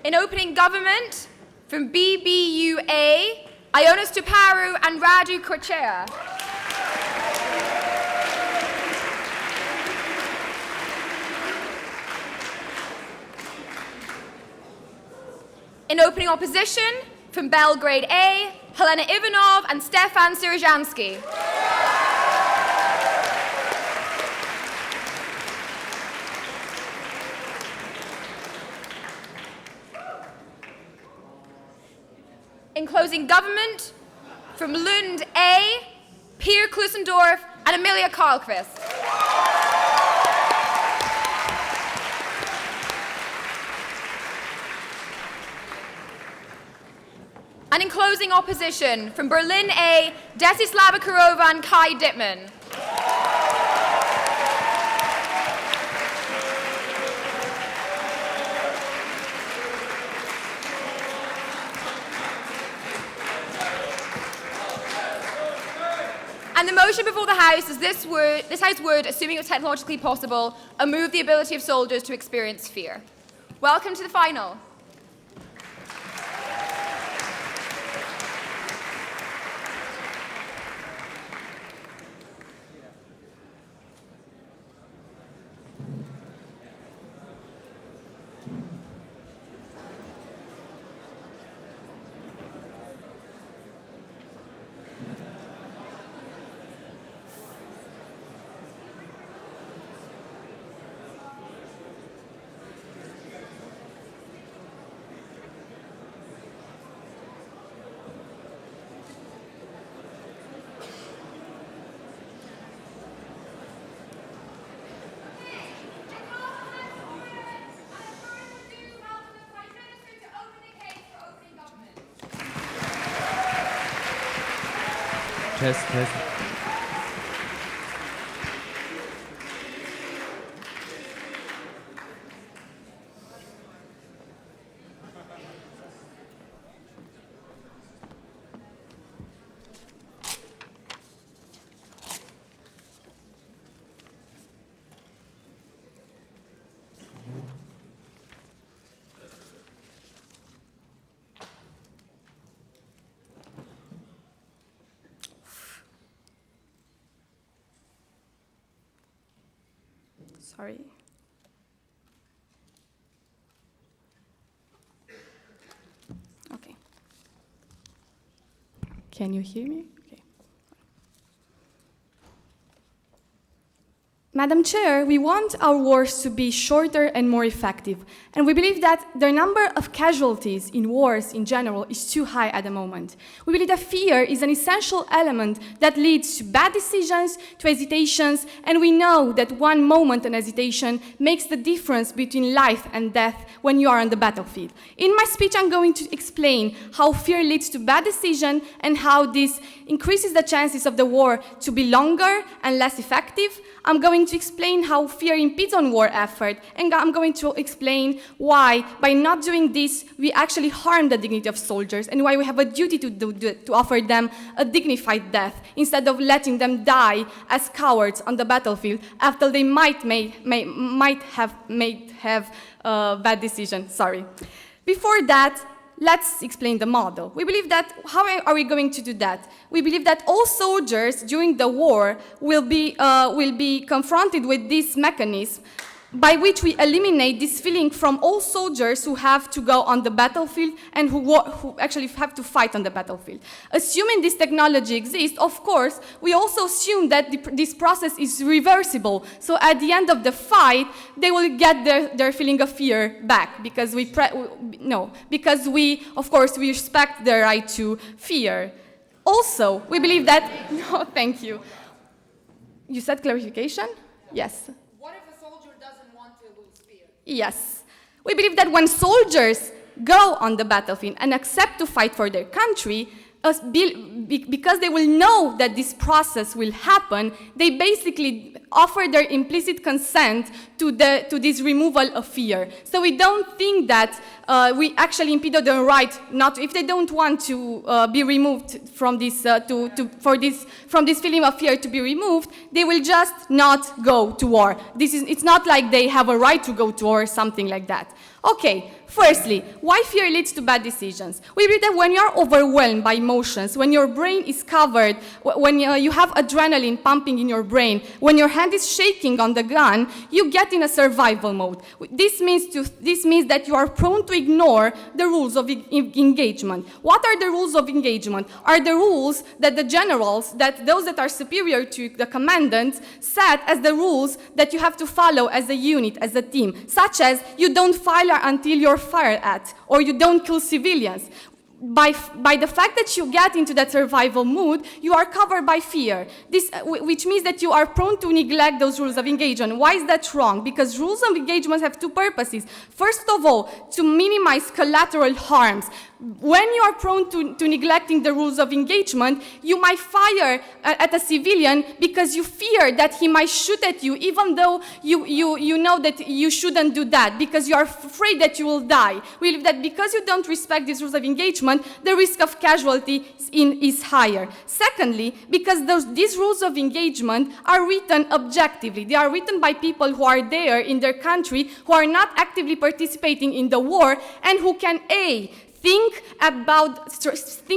In opening government, from BBUA, Ionas Tuparu and Radu Corchea. In opening opposition, from Belgrade A, Helena Ivanov and Stefan Sirozhansky. In closing government, from Lund A, Peer Klusendorf and Emilia Karlqvist. And in closing opposition, from Berlin A, Desislava Kurova and Kai Dittman. And the motion before the House is this House would, assuming it was technologically possible, remove the ability of soldiers to experience fear. Welcome to the final. Test. Sorry. Okay. Can you hear me? Okay. Madam Chair, we want our wars to be shorter and more effective, and we believe that the number of casualties in wars in general is too high at the moment. We believe that fear is an essential element that leads to bad decisions, to hesitations, and we know that one moment in hesitation makes the difference between life and death when you are on the battlefield. In my speech, I'm going to explain how fear leads to bad decisions and how this increases the chances of the war to be longer and less effective. I'm going to explain how fear impedes on war effort, and I'm going to explain why, by not doing this, we actually harm the dignity of soldiers, and why we have a duty to offer them a dignified death, instead of letting them die as cowards on the battlefield after they might have made bad decisions. Sorry. Before that, let's explain the model. We believe that, how are we going to do that? We believe that all soldiers during the war will be confronted with this mechanism by which we eliminate this feeling from all soldiers who have to go on the battlefield and who actually have to fight on the battlefield. Assuming this technology exists, of course, we also assume that this process is reversible. So at the end of the fight, they will get their feeling of fear back, because of course, we respect their right to fear. Also, we believe that, no, thank you. You said clarification? Yes. Yes. We believe that when soldiers go on the battlefield and accept to fight for their country, because they will know that this process will happen, they basically offer their implicit consent to this removal of fear. So we don't think that we actually impede their right not, if they don't want to be removed from this, from this feeling of fear to be removed, they will just not go to war. It's not like they have a right to go to war or something like that. Okay, Firstly, why fear leads to bad decisions? We believe that when you are overwhelmed by emotions, when your brain is covered, when you have adrenaline pumping in your brain, when your hand is shaking on the gun, you get in a survival mode. This means that you are prone to ignore the rules of engagement. What are the rules of engagement? Are the rules that the generals, that those that are superior to the commandants, set as the rules that you have to follow as a unit, as a team, such as you don't fire until you're fired at, or you don't kill civilians. By the fact that you get into that survival mood, you are covered by fear, which means that you are prone to neglect those rules of engagement. Why is that wrong? Because rules of engagement have two purposes. First of all, to minimize collateral harms. When you are prone to neglecting the rules of engagement, you might fire at a civilian because you fear that he might shoot at you, even though you know that you shouldn't do that, because you are afraid that you will die. We believe that because you don't respect these rules of engagement, the risk of casualty is higher. Secondly, because these rules of engagement are written objectively. They are written by people who are there in their country, who are not actively participating in the war, and who can think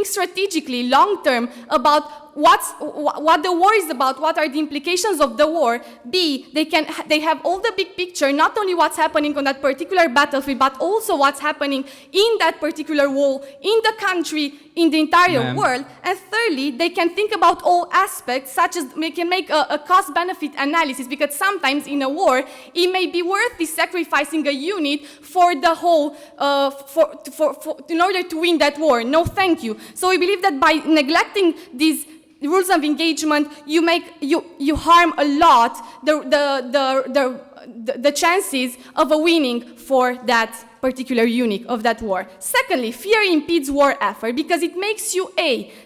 strategically, long-term, about what the war is about, what are the implications of the war. B, they have all the big picture, not only what's happening on that particular battlefield, but also what's happening in that particular war, in the country, in the entire world. And thirdly, they can think about all aspects, such as they can make a cost-benefit analysis, because sometimes in a war, it may be worth sacrificing a unit for the whole, in order to win that war. No, thank you. So we believe that by neglecting these rules of engagement, you harm a lot the chances of a winning for that particular unit of that war. Secondly, fear impedes war effort because it makes you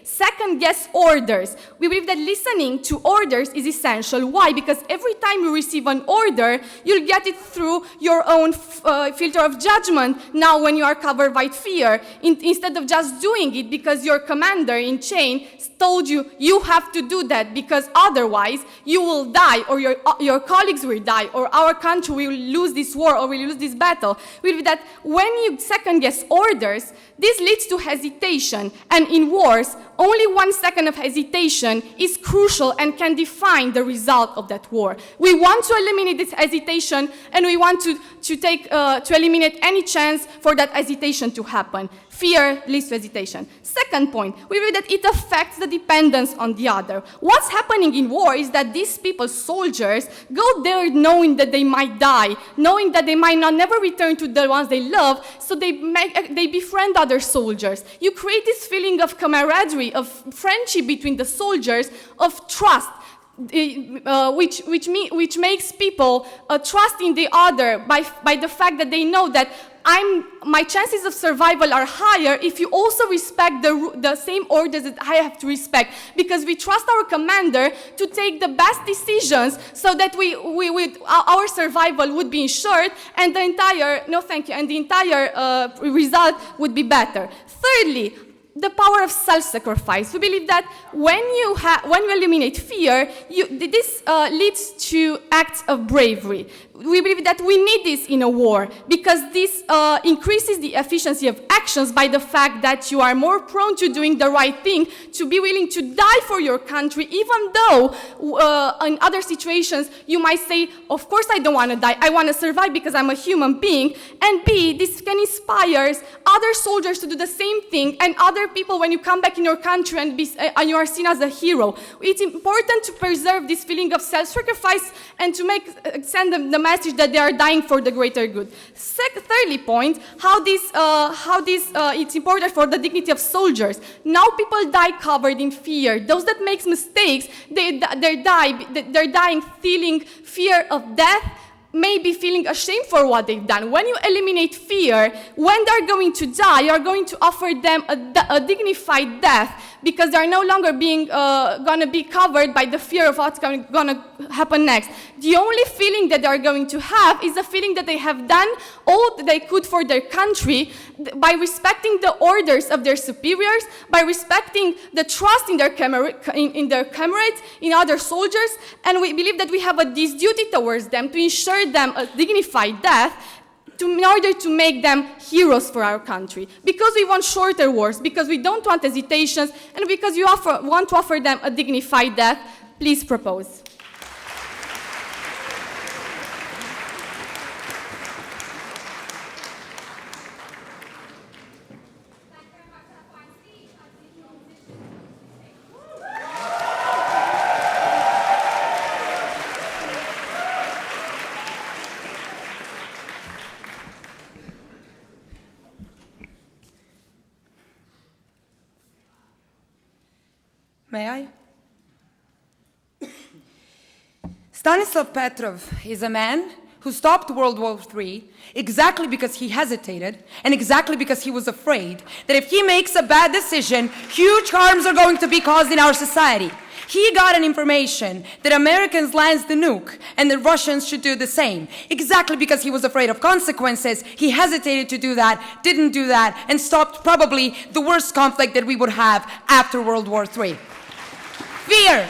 second-guess orders. We believe that listening to orders is essential. Why? Because every time you receive an order, you'll get it through your own filter of judgment now when you are covered by fear, instead of just doing it because your commander in chain told you you have to do that because otherwise you will die, or your colleagues will die, or our country will lose this war, or will lose this battle. We believe that when you second-guess orders, this leads to hesitation, and in wars, only 1 second of hesitation is crucial and can define the result of that war. We want to eliminate this hesitation, and we want to eliminate any chance for that hesitation to happen. Fear leads to hesitation. Second point, we read that it affects the dependence on the other. What's happening in war is that these people, soldiers, go there knowing that they might die, knowing that they might not never return to the ones they love, so they befriend other soldiers. You create this feeling of camaraderie, of friendship between the soldiers, of trust, which makes people trust in the other by the fact that they know that my chances of survival are higher if you also respect the same orders that I have to respect, because we trust our commander to take the best decisions so that our survival would be ensured, and the entire result would be better. Thirdly, the power of self-sacrifice. We believe that when you eliminate fear, this leads to acts of bravery. We believe that we need this in a war because this increases the efficiency of actions by the fact that you are more prone to doing the right thing, to be willing to die for your country, even though in other situations you might say, of course I don't want to die, I want to survive because I'm a human being. And B, this can inspire other soldiers to do the same thing, and other people, when you come back in your country and you are seen as a hero. It's important to preserve this feeling of self-sacrifice and to send them the message that they are dying for the greater good. Thirdly point, how it's important for the dignity of soldiers. Now people die covered in fear. Those that make mistakes, they're dying feeling fear of death, maybe feeling ashamed for what they've done. When you eliminate fear, when they're going to die, you're going to offer them a dignified death, because they're no longer going to be covered by the fear of what's going to happen next. The only feeling that they're going to have is the feeling that they have done all that they could for their country by respecting the orders of their superiors, by respecting the trust in their comrades, in other soldiers, and we believe that we have this duty towards them to ensure them a dignified death. in order to make them heroes for our country. Because we want shorter wars, because we don't want hesitations, and because you want to offer them a dignified death, please propose. May I? Stanislav Petrov is a man who stopped World War III exactly because he hesitated and exactly because he was afraid that if he makes a bad decision, huge harms are going to be caused in our society. He got an information that Americans launched the nuke and the Russians should do the same. Exactly because he was afraid of consequences, he hesitated to do that, didn't do that, and stopped probably the worst conflict that we would have after World War III. Fear.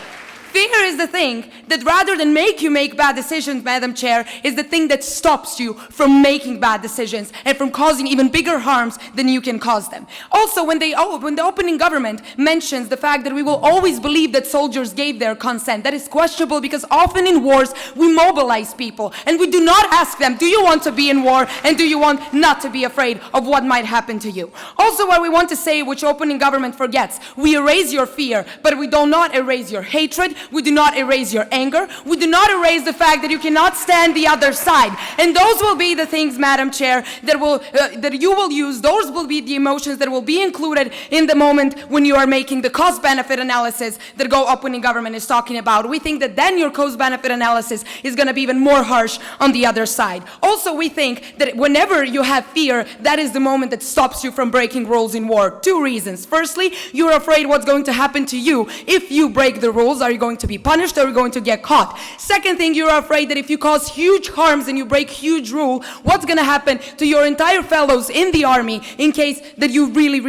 Fear is the thing that rather than make you make bad decisions, Madam Chair, is the thing that stops you from making bad decisions and from causing even bigger harms than you can cause them. Also, when the opening government mentions the fact that we will always believe that soldiers gave their consent, that is questionable because often in wars we mobilize people and we do not ask them, do you want to be in war and do you want not to be afraid of what might happen to you? Also, what we want to say, which opening government forgets, we erase your fear, but we do not erase your hatred. We do not erase your anger. We do not erase the fact that you cannot stand the other side. And those will be the things, Madam Chair, that you will use. Those will be the emotions that will be included in the moment when you are making the cost-benefit analysis that opening government is talking about. We think that then your cost-benefit analysis is going to be even more harsh on the other side. Also, we think that whenever you have fear, that is the moment that stops you from breaking rules in war. Two reasons. Firstly, you're afraid what's going to happen to you if you break the rules. Are you going to be punished or are you going to get caught? Second thing, you're afraid that if you cause huge harms and you break huge rule, what's going to happen to your entire fellows in the army in case that you really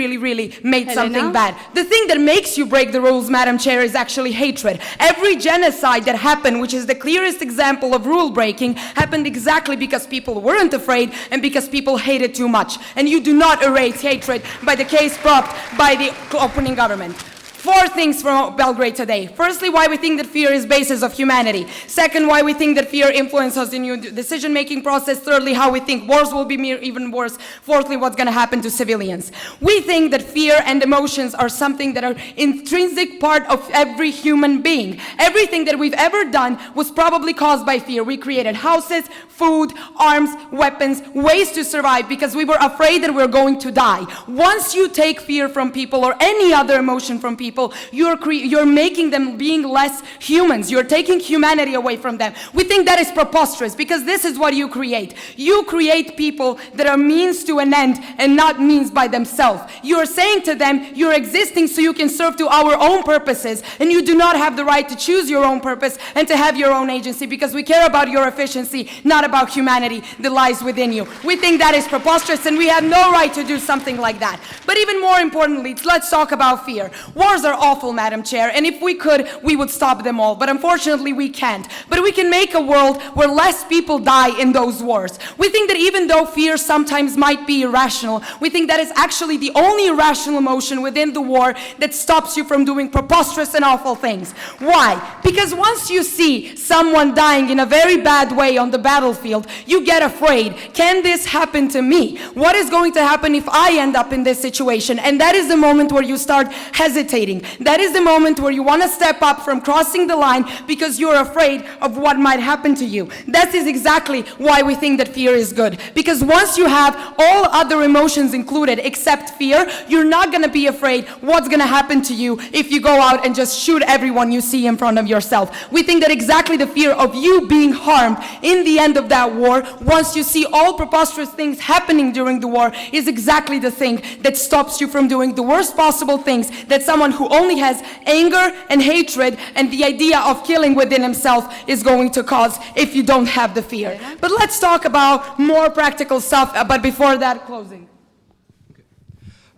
made something bad. The thing that makes you break the rules, Madam Chair, is actually hatred. Every genocide that happened, which is the clearest example of rule breaking, happened exactly because people weren't afraid and because people hated too much. And you do not erase hatred by the case propped by the opening government. Four things from Belgrade today. Firstly, why we think that fear is basis of humanity. Second, why we think that fear influences the new decision-making process. Thirdly, how we think wars will be even worse. Fourthly, what's going to happen to civilians. We think that fear and emotions are something that are intrinsic part of every human being. Everything that we've ever done was probably caused by fear. We created houses, food, arms, weapons, ways to survive because we were afraid that we're going to die. Once you take fear from people or any other emotion from people, you're making them being less humans. You're taking humanity away from them. We think that is preposterous because this is what you create. You create people that are means to an end and not means by themselves. You're saying to them, you're existing so you can serve to our own purposes, and you do not have the right to choose your own purpose and to have your own agency because we care about your efficiency, not about humanity that lies within you. We think that is preposterous and we have no right to do something like that. But even more importantly, let's talk about fear. Wars are awful, Madam Chair, and if we could, we would stop them all. But unfortunately, we can't. But we can make a world where less people die in those wars. We think that even though fear sometimes might be irrational, we think that is actually the only irrational emotion within the war that stops you from doing preposterous and awful things. Why? Because once you see someone dying in a very bad way on the battlefield, you get afraid. Can this happen to me? What is going to happen if I end up in this situation? And that is the moment where you start hesitating. That is the moment where you want to step up from crossing the line because you're afraid of what might happen to you. That is exactly why we think that fear is good. Because once you have all other emotions included except fear, you're not going to be afraid what's going to happen to you if you go out and just shoot everyone you see in front of yourself. We think that exactly the fear of you being harmed in the end of that war, once you see all preposterous things happening during the war, is exactly the thing that stops you from doing the worst possible things that someone who only has anger and hatred and the idea of killing within himself is going to cause if you don't have the fear. But let's talk about more practical stuff, but before that, closing.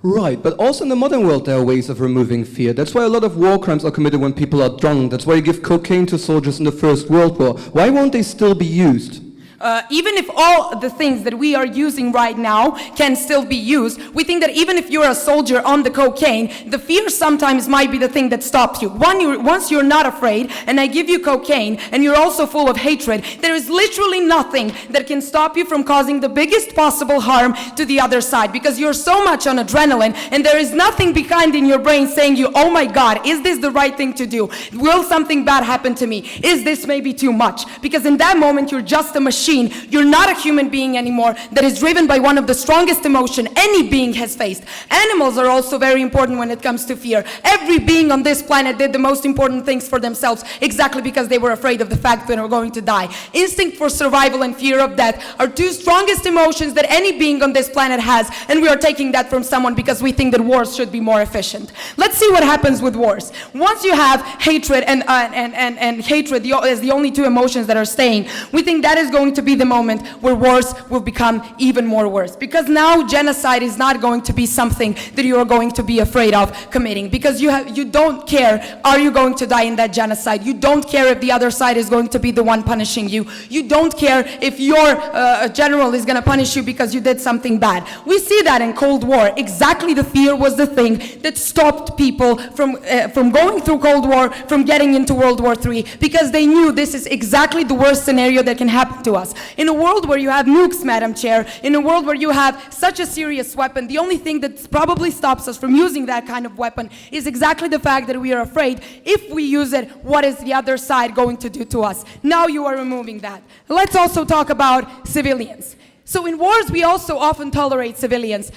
Right, but also in the modern world there are ways of removing fear. That's why a lot of war crimes are committed when people are drunk. That's why you give cocaine to soldiers in the First World War. Why won't they still be used? even if all the things that we are using right now can still be used, we think that even if you're a soldier on the cocaine, the fear sometimes might be the thing that stops you. Once you're not afraid, and I give you cocaine, and you're also full of hatred, there is literally nothing that can stop you from causing the biggest possible harm to the other side, because you're so much on adrenaline, and there is nothing behind in your brain saying you, oh my God, is this the right thing to do? Will something bad happen to me? Is this maybe too much? Because in that moment, you're just a machine. You're not a human being anymore that is driven by one of the strongest emotions any being has faced. Animals are also very important when it comes to fear. Every being on this planet did the most important things for themselves exactly because they were afraid of the fact that they were going to die. Instinct for survival and fear of death are two strongest emotions that any being on this planet has, and we are taking that from someone because we think that wars should be more efficient. Let's see what happens with wars. Once you have hatred and hatred as the only two emotions that are staying, we think that is going to be the moment where wars will become even more worse. Because now genocide is not going to be something that you are going to be afraid of committing. Because you don't care, are you going to die in that genocide? You don't care if the other side is going to be the one punishing you. You don't care if your general is going to punish you because you did something bad. We see that in Cold War. Exactly, the fear was the thing that stopped people from going through Cold War, from getting into World War III, because they knew this is exactly the worst scenario that can happen to us. In a world where you have nukes, Madam Chair, in a world where you have such a serious weapon, the only thing that probably stops us from using that kind of weapon is exactly the fact that we are afraid if we use it, what is the other side going to do to us? Now you are removing that. Let's also talk about civilians. So in wars, we also often tolerate civilians.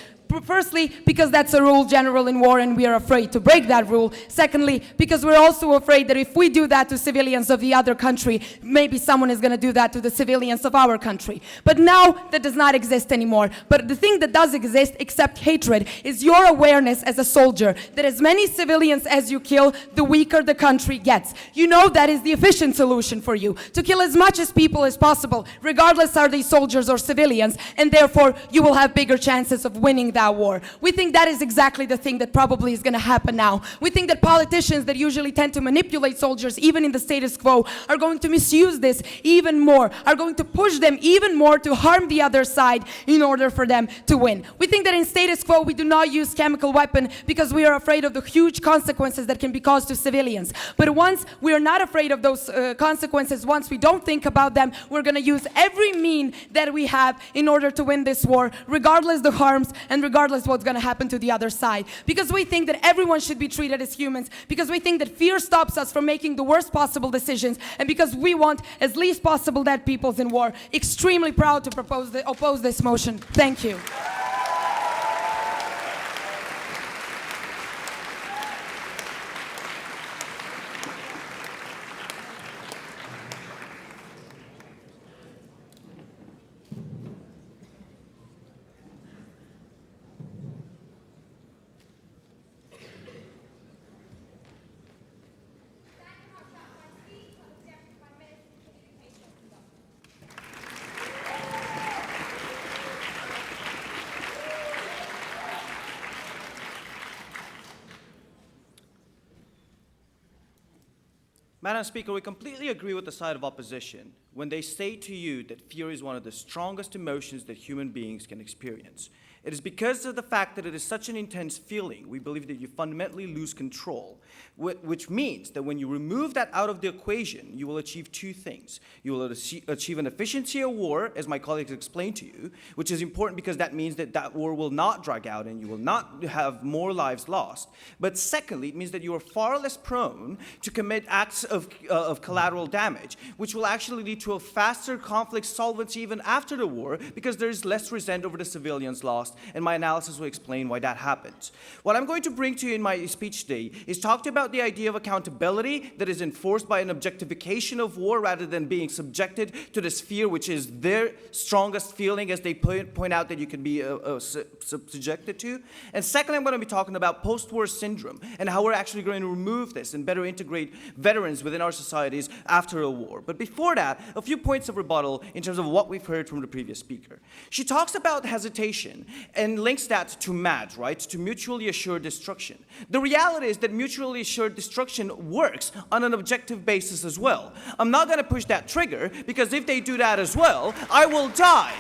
Firstly, because that's a rule general in war and we are afraid to break that rule. Secondly, because we're also afraid that if we do that to civilians of the other country, maybe someone is going to do that to the civilians of our country. But now that does not exist anymore. But the thing that does exist, except hatred, is your awareness as a soldier that as many civilians as you kill, the weaker the country gets. You know that is the efficient solution for you, to kill as much as people as possible, regardless are they soldiers or civilians, and therefore you will have bigger chances of winning that war. We think that is exactly the thing that probably is going to happen now. We think that politicians that usually tend to manipulate soldiers, even in the status quo, are going to misuse this even more, are going to push them even more to harm the other side in order for them to win. We think that in status quo we do not use chemical weapon because we are afraid of the huge consequences that can be caused to civilians. But once we are not afraid of those consequences, once we don't think about them, we're going to use every mean that we have in order to win this war, regardless the harms and regardless what's going to happen to the other side. Because we think that everyone should be treated as humans, because we think that fear stops us from making the worst possible decisions, and because we want as least possible dead peoples in war. Extremely proud to oppose this motion. Thank you. Madam Speaker, we completely agree with the side of opposition when they say to you that fear is one of the strongest emotions that human beings can experience. It is because of the fact that it is such an intense feeling, we believe that you fundamentally lose control, which means that when you remove that out of the equation, you will achieve two things. You will achieve an efficiency of war, as my colleagues explained to you, which is important because that means that that war will not drag out and you will not have more lives lost. But secondly, it means that you are far less prone to commit acts of collateral damage, which will actually lead to a faster conflict solvency even after the war, because there is less resent over the civilians lost, and my analysis will explain why that happens. What I'm going to bring to you in my speech today is talk about the idea of accountability that is enforced by an objectification of war rather than being subjected to this fear, which is their strongest feeling, as they point out that you can be subjected to. And secondly, I'm going to be talking about post-war syndrome and how we're actually going to remove this and better integrate veterans experience within our societies after a war. But before that, a few points of rebuttal in terms of what we've heard from the previous speaker. She talks about hesitation and links that to MAD, right, to mutually assured destruction. The reality is that mutually assured destruction works on an objective basis as well. I'm not going to push that trigger, because if they do that as well, I will die.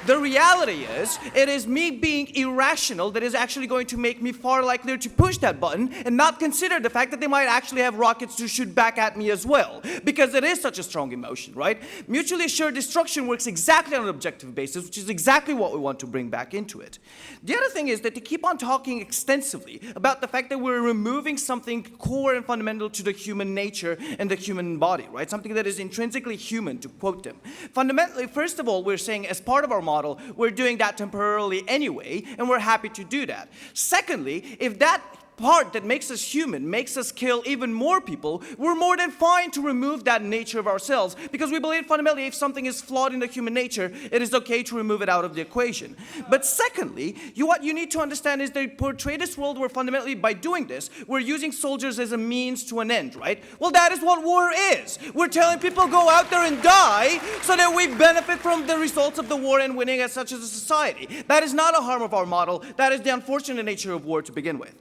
The reality is, it is me being irrational that is actually going to make me far likelier to push that button and not consider the fact that they might actually have rockets to shoot back at me as well, because it is such a strong emotion, right? Mutually assured destruction works exactly on an objective basis, which is exactly what we want to bring back into it. The other thing is that they keep on talking extensively about the fact that we're removing something core and fundamental to the human nature and the human body, right? Something that is intrinsically human, to quote them. Fundamentally, first of all, we're saying as part of our model, we're doing that temporarily anyway, and we're happy to do that. Secondly, if that part that makes us human makes us kill even more people, we're more than fine to remove that nature of ourselves, because we believe fundamentally if something is flawed in the human nature, it is okay to remove it out of the equation. But secondly, what you need to understand is they portray this world where fundamentally by doing this, we're using soldiers as a means to an end, right? Well, that is what war is. We're telling people go out there and die so that we benefit from the results of the war and winning as such as a society. That is not a harm of our model. That is the unfortunate nature of war to begin with.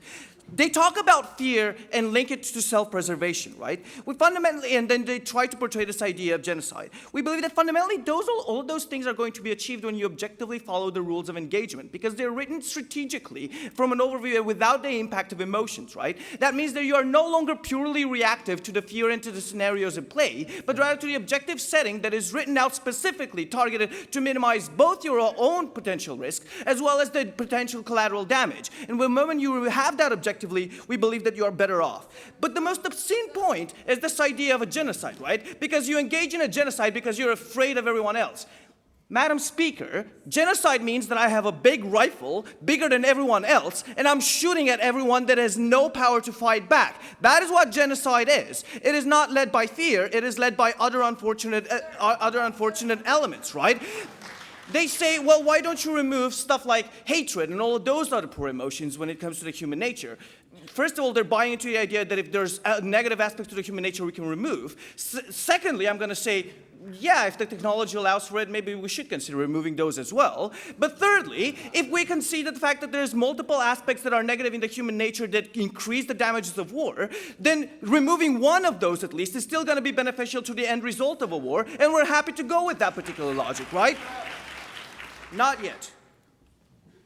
They talk about fear and link it to self-preservation, right? We fundamentally, and then they try to portray this idea of genocide. We believe that fundamentally all of those things are going to be achieved when you objectively follow the rules of engagement, because they're written strategically from an overview without the impact of emotions, right? That means that you are no longer purely reactive to the fear and to the scenarios in play, but rather to the objective setting that is written out specifically targeted to minimize both your own potential risk as well as the potential collateral damage. And the moment you have that objective, we believe that you are better off. But the most obscene point is this idea of a genocide, right? Because you engage in a genocide because you're afraid of everyone else. Madam Speaker, genocide means that I have a big rifle, bigger than everyone else, and I'm shooting at everyone that has no power to fight back. That is what genocide is. It is not led by fear, it is led by other unfortunate elements, right? They say, well, why don't you remove stuff like hatred and all of those other poor emotions when it comes to the human nature? First of all, they're buying into the idea that if there's a negative aspect to the human nature we can remove. Secondly, I'm going to say, yeah, if the technology allows for it, maybe we should consider removing those as well. But thirdly, if we concede the fact that there's multiple aspects that are negative in the human nature that increase the damages of war, then removing one of those at least is still going to be beneficial to the end result of a war, and we're happy to go with that particular logic, right? Not yet.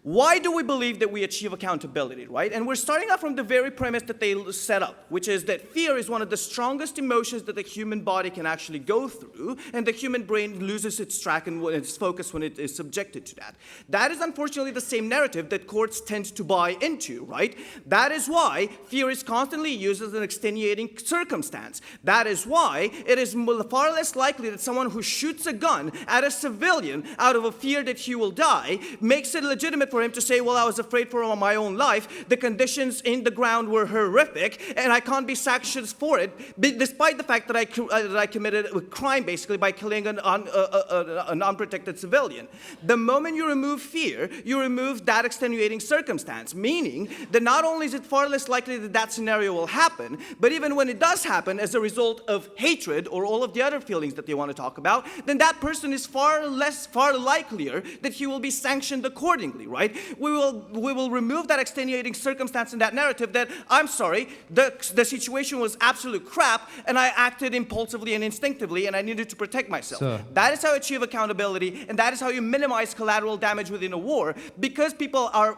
Why do we believe that we achieve accountability, right? And we're starting out from the very premise that they set up, which is that fear is one of the strongest emotions that the human body can actually go through, and the human brain loses its track and its focus when it is subjected to that. That is unfortunately the same narrative that courts tend to buy into, right? That is why fear is constantly used as an extenuating circumstance. That is why it is far less likely that someone who shoots a gun at a civilian out of a fear that he will die makes it legitimate for him to say, well, I was afraid for my own life, the conditions in the ground were horrific, and I can't be sanctioned for it, despite the fact that I committed a crime, basically, by killing an unprotected civilian. The moment you remove fear, you remove that extenuating circumstance, meaning that not only is it far less likely that that scenario will happen, but even when it does happen as a result of hatred or all of the other feelings that they want to talk about, then that person is far likelier that he will be sanctioned accordingly, right? We will remove that extenuating circumstance in that narrative that, I'm sorry, the situation was absolute crap, and I acted impulsively and instinctively, and I needed to protect myself. Sir. That is how you achieve accountability, and that is how you minimize collateral damage within a war, because people are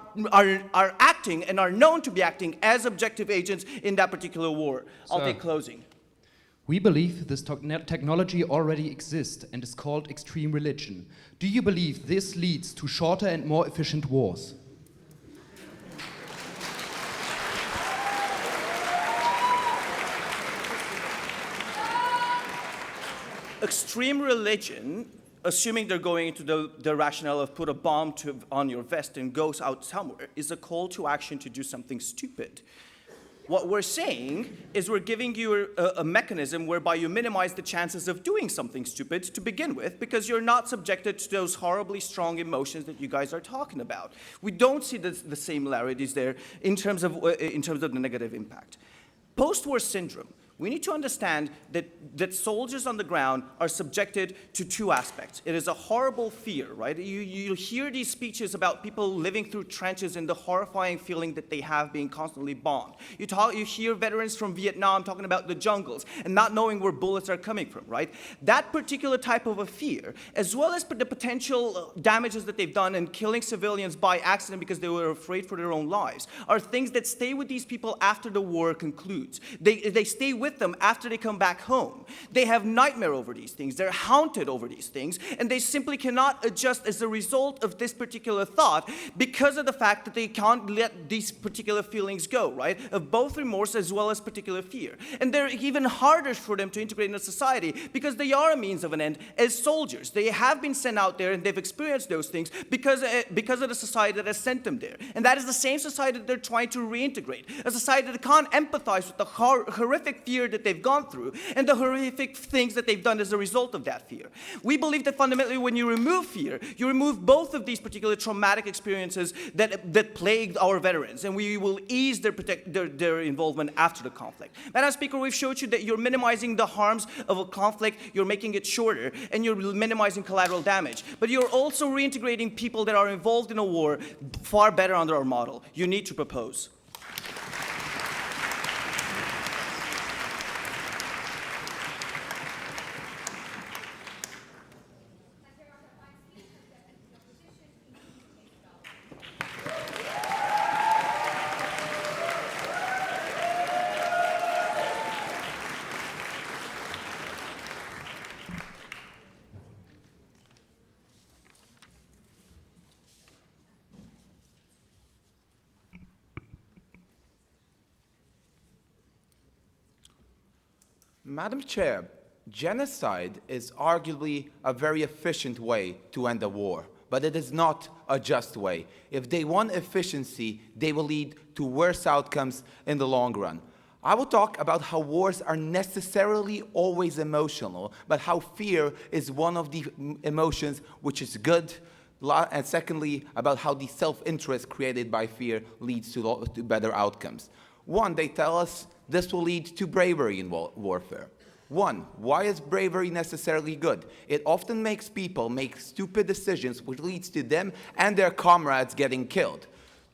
acting and are known to be acting as objective agents in that particular war. I'll take closing. We believe this technology already exists and is called extreme religion. Do you believe this leads to shorter and more efficient wars? Extreme religion, assuming they're going into the rationale of put a bomb on your vest and goes out somewhere, is a call to action to do something stupid. What we're saying is we're giving you a mechanism whereby you minimize the chances of doing something stupid to begin with, because you're not subjected to those horribly strong emotions that you guys are talking about. We don't see the similarities there in terms of the negative impact. Post-war syndrome. we need to understand that soldiers on the ground are subjected to two aspects. It is a horrible fear, right? You hear these speeches about people living through trenches and the horrifying feeling that they have being constantly bombed. You hear veterans from Vietnam talking about the jungles and not knowing where bullets are coming from, right? That particular type of a fear, as well as the potential damages that they've done in killing civilians by accident because they were afraid for their own lives, are things that stay with these people after the war concludes. They stay with them after they come back home. They have nightmare over these things. They're haunted over these things, and they simply cannot adjust as a result of this particular thought because of the fact that they can't let these particular feelings go, right? Of both remorse as well as particular fear. And they're even harder for them to integrate into society because they are a means of an end as soldiers. They have been sent out there and they've experienced those things because of the society that has sent them there. And that is the same society that they're trying to reintegrate. A society that can't empathize with the horrific fear that they've gone through and the horrific things that they've done as a result of that fear. We believe that fundamentally when you remove fear, you remove both of these particular traumatic experiences that plagued our veterans, and we will ease their involvement after the conflict. Madam Speaker, we've showed you that you're minimizing the harms of a conflict, you're making it shorter, and you're minimizing collateral damage. But you're also reintegrating people that are involved in a war far better under our model. You need to propose. Madam Chair, genocide is arguably a very efficient way to end a war, but it is not a just way. If they want efficiency, they will lead to worse outcomes in the long run. I will talk about how wars are necessarily always emotional, but how fear is one of the emotions which is good, and secondly, about how the self-interest created by fear leads to better outcomes. One, they tell us this will lead to bravery in warfare. One, why is bravery necessarily good? It often makes people make stupid decisions which leads to them and their comrades getting killed.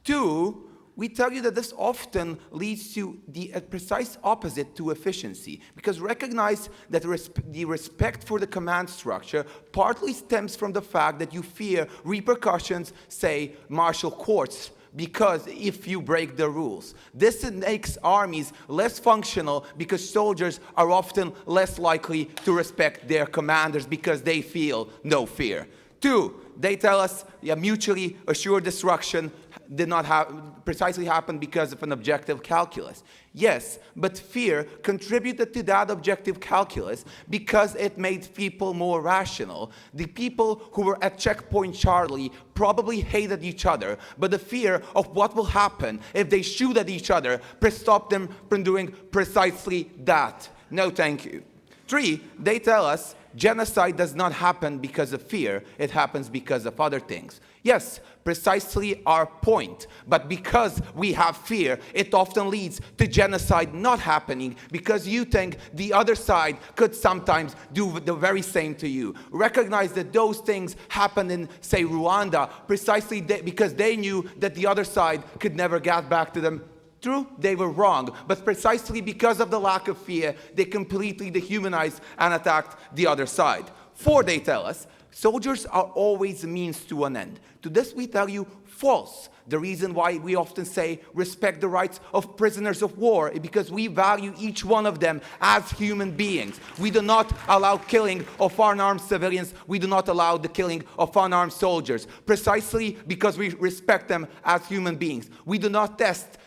Two, we tell you that this often leads to the precise opposite to efficiency, because recognize that the respect for the command structure partly stems from the fact that you fear repercussions, say, martial courts, because if you break the rules. This makes armies less functional because soldiers are often less likely to respect their commanders because they feel no fear. Two, they tell us mutually assured destruction did not precisely happen because of an objective calculus. Yes, but fear contributed to that objective calculus because it made people more rational. The people who were at Checkpoint Charlie probably hated each other, but the fear of what will happen if they shoot at each other stopped them from doing precisely that. No, thank you. Three, they tell us genocide does not happen because of fear, it happens because of other things. Yes, precisely our point, but because we have fear, it often leads to genocide not happening because you think the other side could sometimes do the very same to you. Recognize that those things happened in, say, Rwanda, precisely because they knew that the other side could never get back to them. True, they were wrong, but precisely because of the lack of fear, they completely dehumanized and attacked the other side. Four, they tell us, soldiers are always a means to an end. To this we tell you, false. The reason why we often say respect the rights of prisoners of war is because we value each one of them as human beings. We do not allow killing of unarmed civilians. We do not allow the killing of unarmed soldiers, precisely because we respect them as human beings. We do not test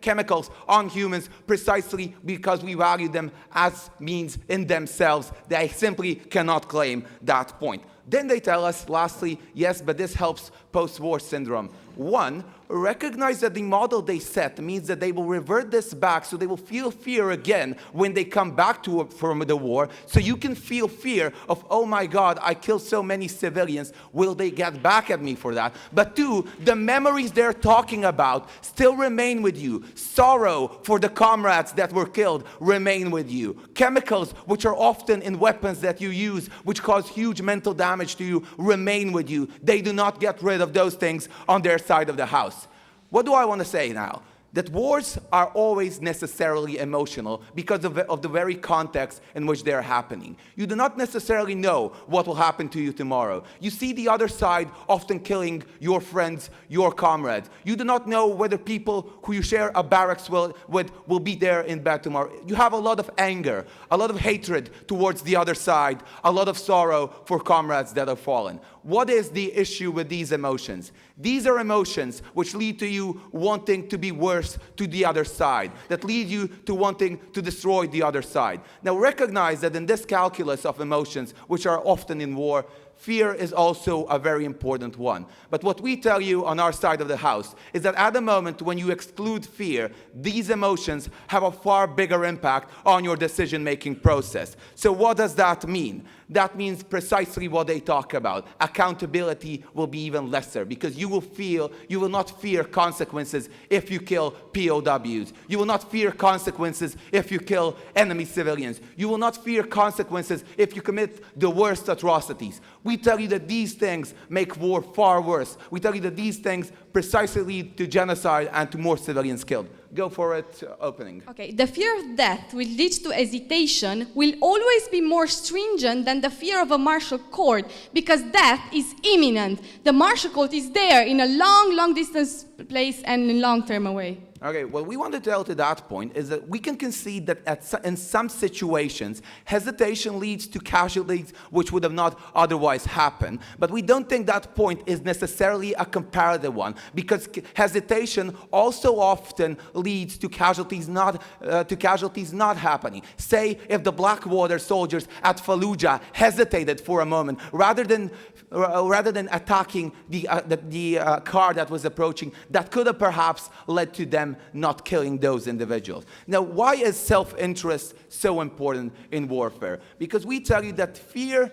chemicals on humans precisely because we value them as means in themselves. They simply cannot claim that point. Then they tell us, lastly, yes, but this helps post-war syndrome. One, recognize that the model they set means that they will revert this back, so they will feel fear again when they come back from the war. So you can feel fear of, oh my God, I killed so many civilians. Will they get back at me for that? But two, the memories they're talking about still remain with you. Sorrow for the comrades that were killed remain with you. Chemicals, which are often in weapons that you use, which cause huge mental damage to you, remain with you. They do not get rid of those things on their side of the house. What do I want to say now? That wars are always necessarily emotional because of the very context in which they're happening. You do not necessarily know what will happen to you tomorrow. You see the other side often killing your friends, your comrades. You do not know whether people who you share a barracks with will be there in bed tomorrow. You have a lot of anger, a lot of hatred towards the other side, a lot of sorrow for comrades that have fallen. What is the issue with these emotions? These are emotions which lead to you wanting to be worse to the other side, that lead you to wanting to destroy the other side. Now recognize that in this calculus of emotions, which are often in war, fear is also a very important one. But what we tell you on our side of the house is that at the moment when you exclude fear, these emotions have a far bigger impact on your decision-making process. So what does that mean? That means precisely what they talk about. Accountability will be even lesser because you will not fear consequences if you kill POWs. You will not fear consequences if you kill enemy civilians. You will not fear consequences if you commit the worst atrocities. We tell you that these things make war far worse. We tell you that these things precisely lead to genocide and to more civilians killed. Go for it, opening. Okay, the fear of death, which leads to hesitation, will always be more stringent than the fear of a martial court because death is imminent. The martial court is there in a long distance place and long-term away. Okay, what we want to tell to that point is that we can concede that in some situations, hesitation leads to casualties which would have not otherwise happened. But we don't think that point is necessarily a comparative one, because hesitation also often leads to casualties not happening. Say if the Blackwater soldiers at Fallujah hesitated for a moment, rather than attacking the car that was approaching, that could have perhaps led to them not killing those individuals. Now, why is self-interest so important in warfare? Because we tell you that fear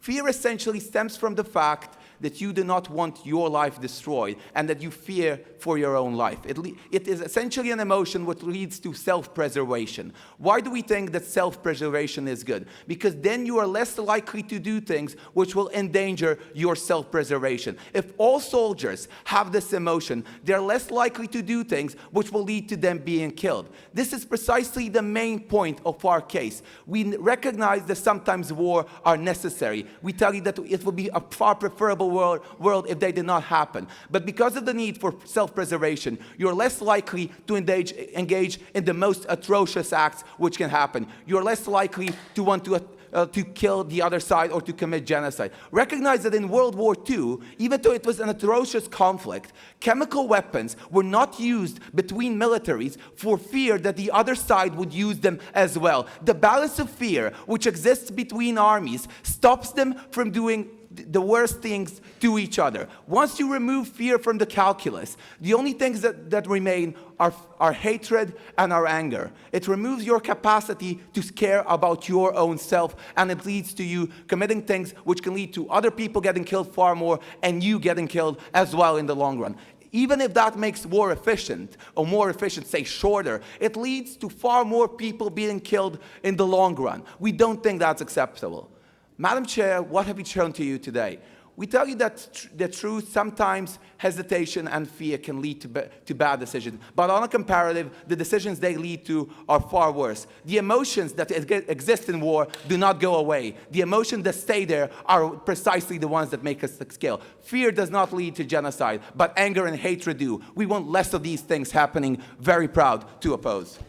essentially stems from the fact that you do not want your life destroyed and that you fear for your own life. It is essentially an emotion which leads to self-preservation. Why do we think that self-preservation is good? Because then you are less likely to do things which will endanger your self-preservation. If all soldiers have this emotion, they're less likely to do things which will lead to them being killed. This is precisely the main point of our case. We recognize that sometimes war are necessary. We tell you that it would be a far preferable world if they did not happen. But because of the need for self-preservation, you're less likely to engage in the most atrocious acts which can happen. You're less likely to want to kill the other side or to commit genocide. Recognize that in World War II, even though it was an atrocious conflict, chemical weapons were not used between militaries for fear that the other side would use them as well. The balance of fear which exists between armies stops them from doing the worst things to each other. Once you remove fear from the calculus, the only things that remain are hatred and our anger. It removes your capacity to care about your own self, and it leads to you committing things which can lead to other people getting killed far more and you getting killed as well in the long run. Even if that makes war efficient, or more efficient, say shorter, it leads to far more people being killed in the long run. We don't think that's acceptable. Madam Chair, what have we shown to you today? We tell you that the truth, sometimes hesitation and fear can lead to bad decisions. But on a comparative, the decisions they lead to are far worse. The emotions that exist in war do not go away. The emotions that stay there are precisely the ones that make us scale. Fear does not lead to genocide, but anger and hatred do. We want less of these things happening. Very proud to oppose.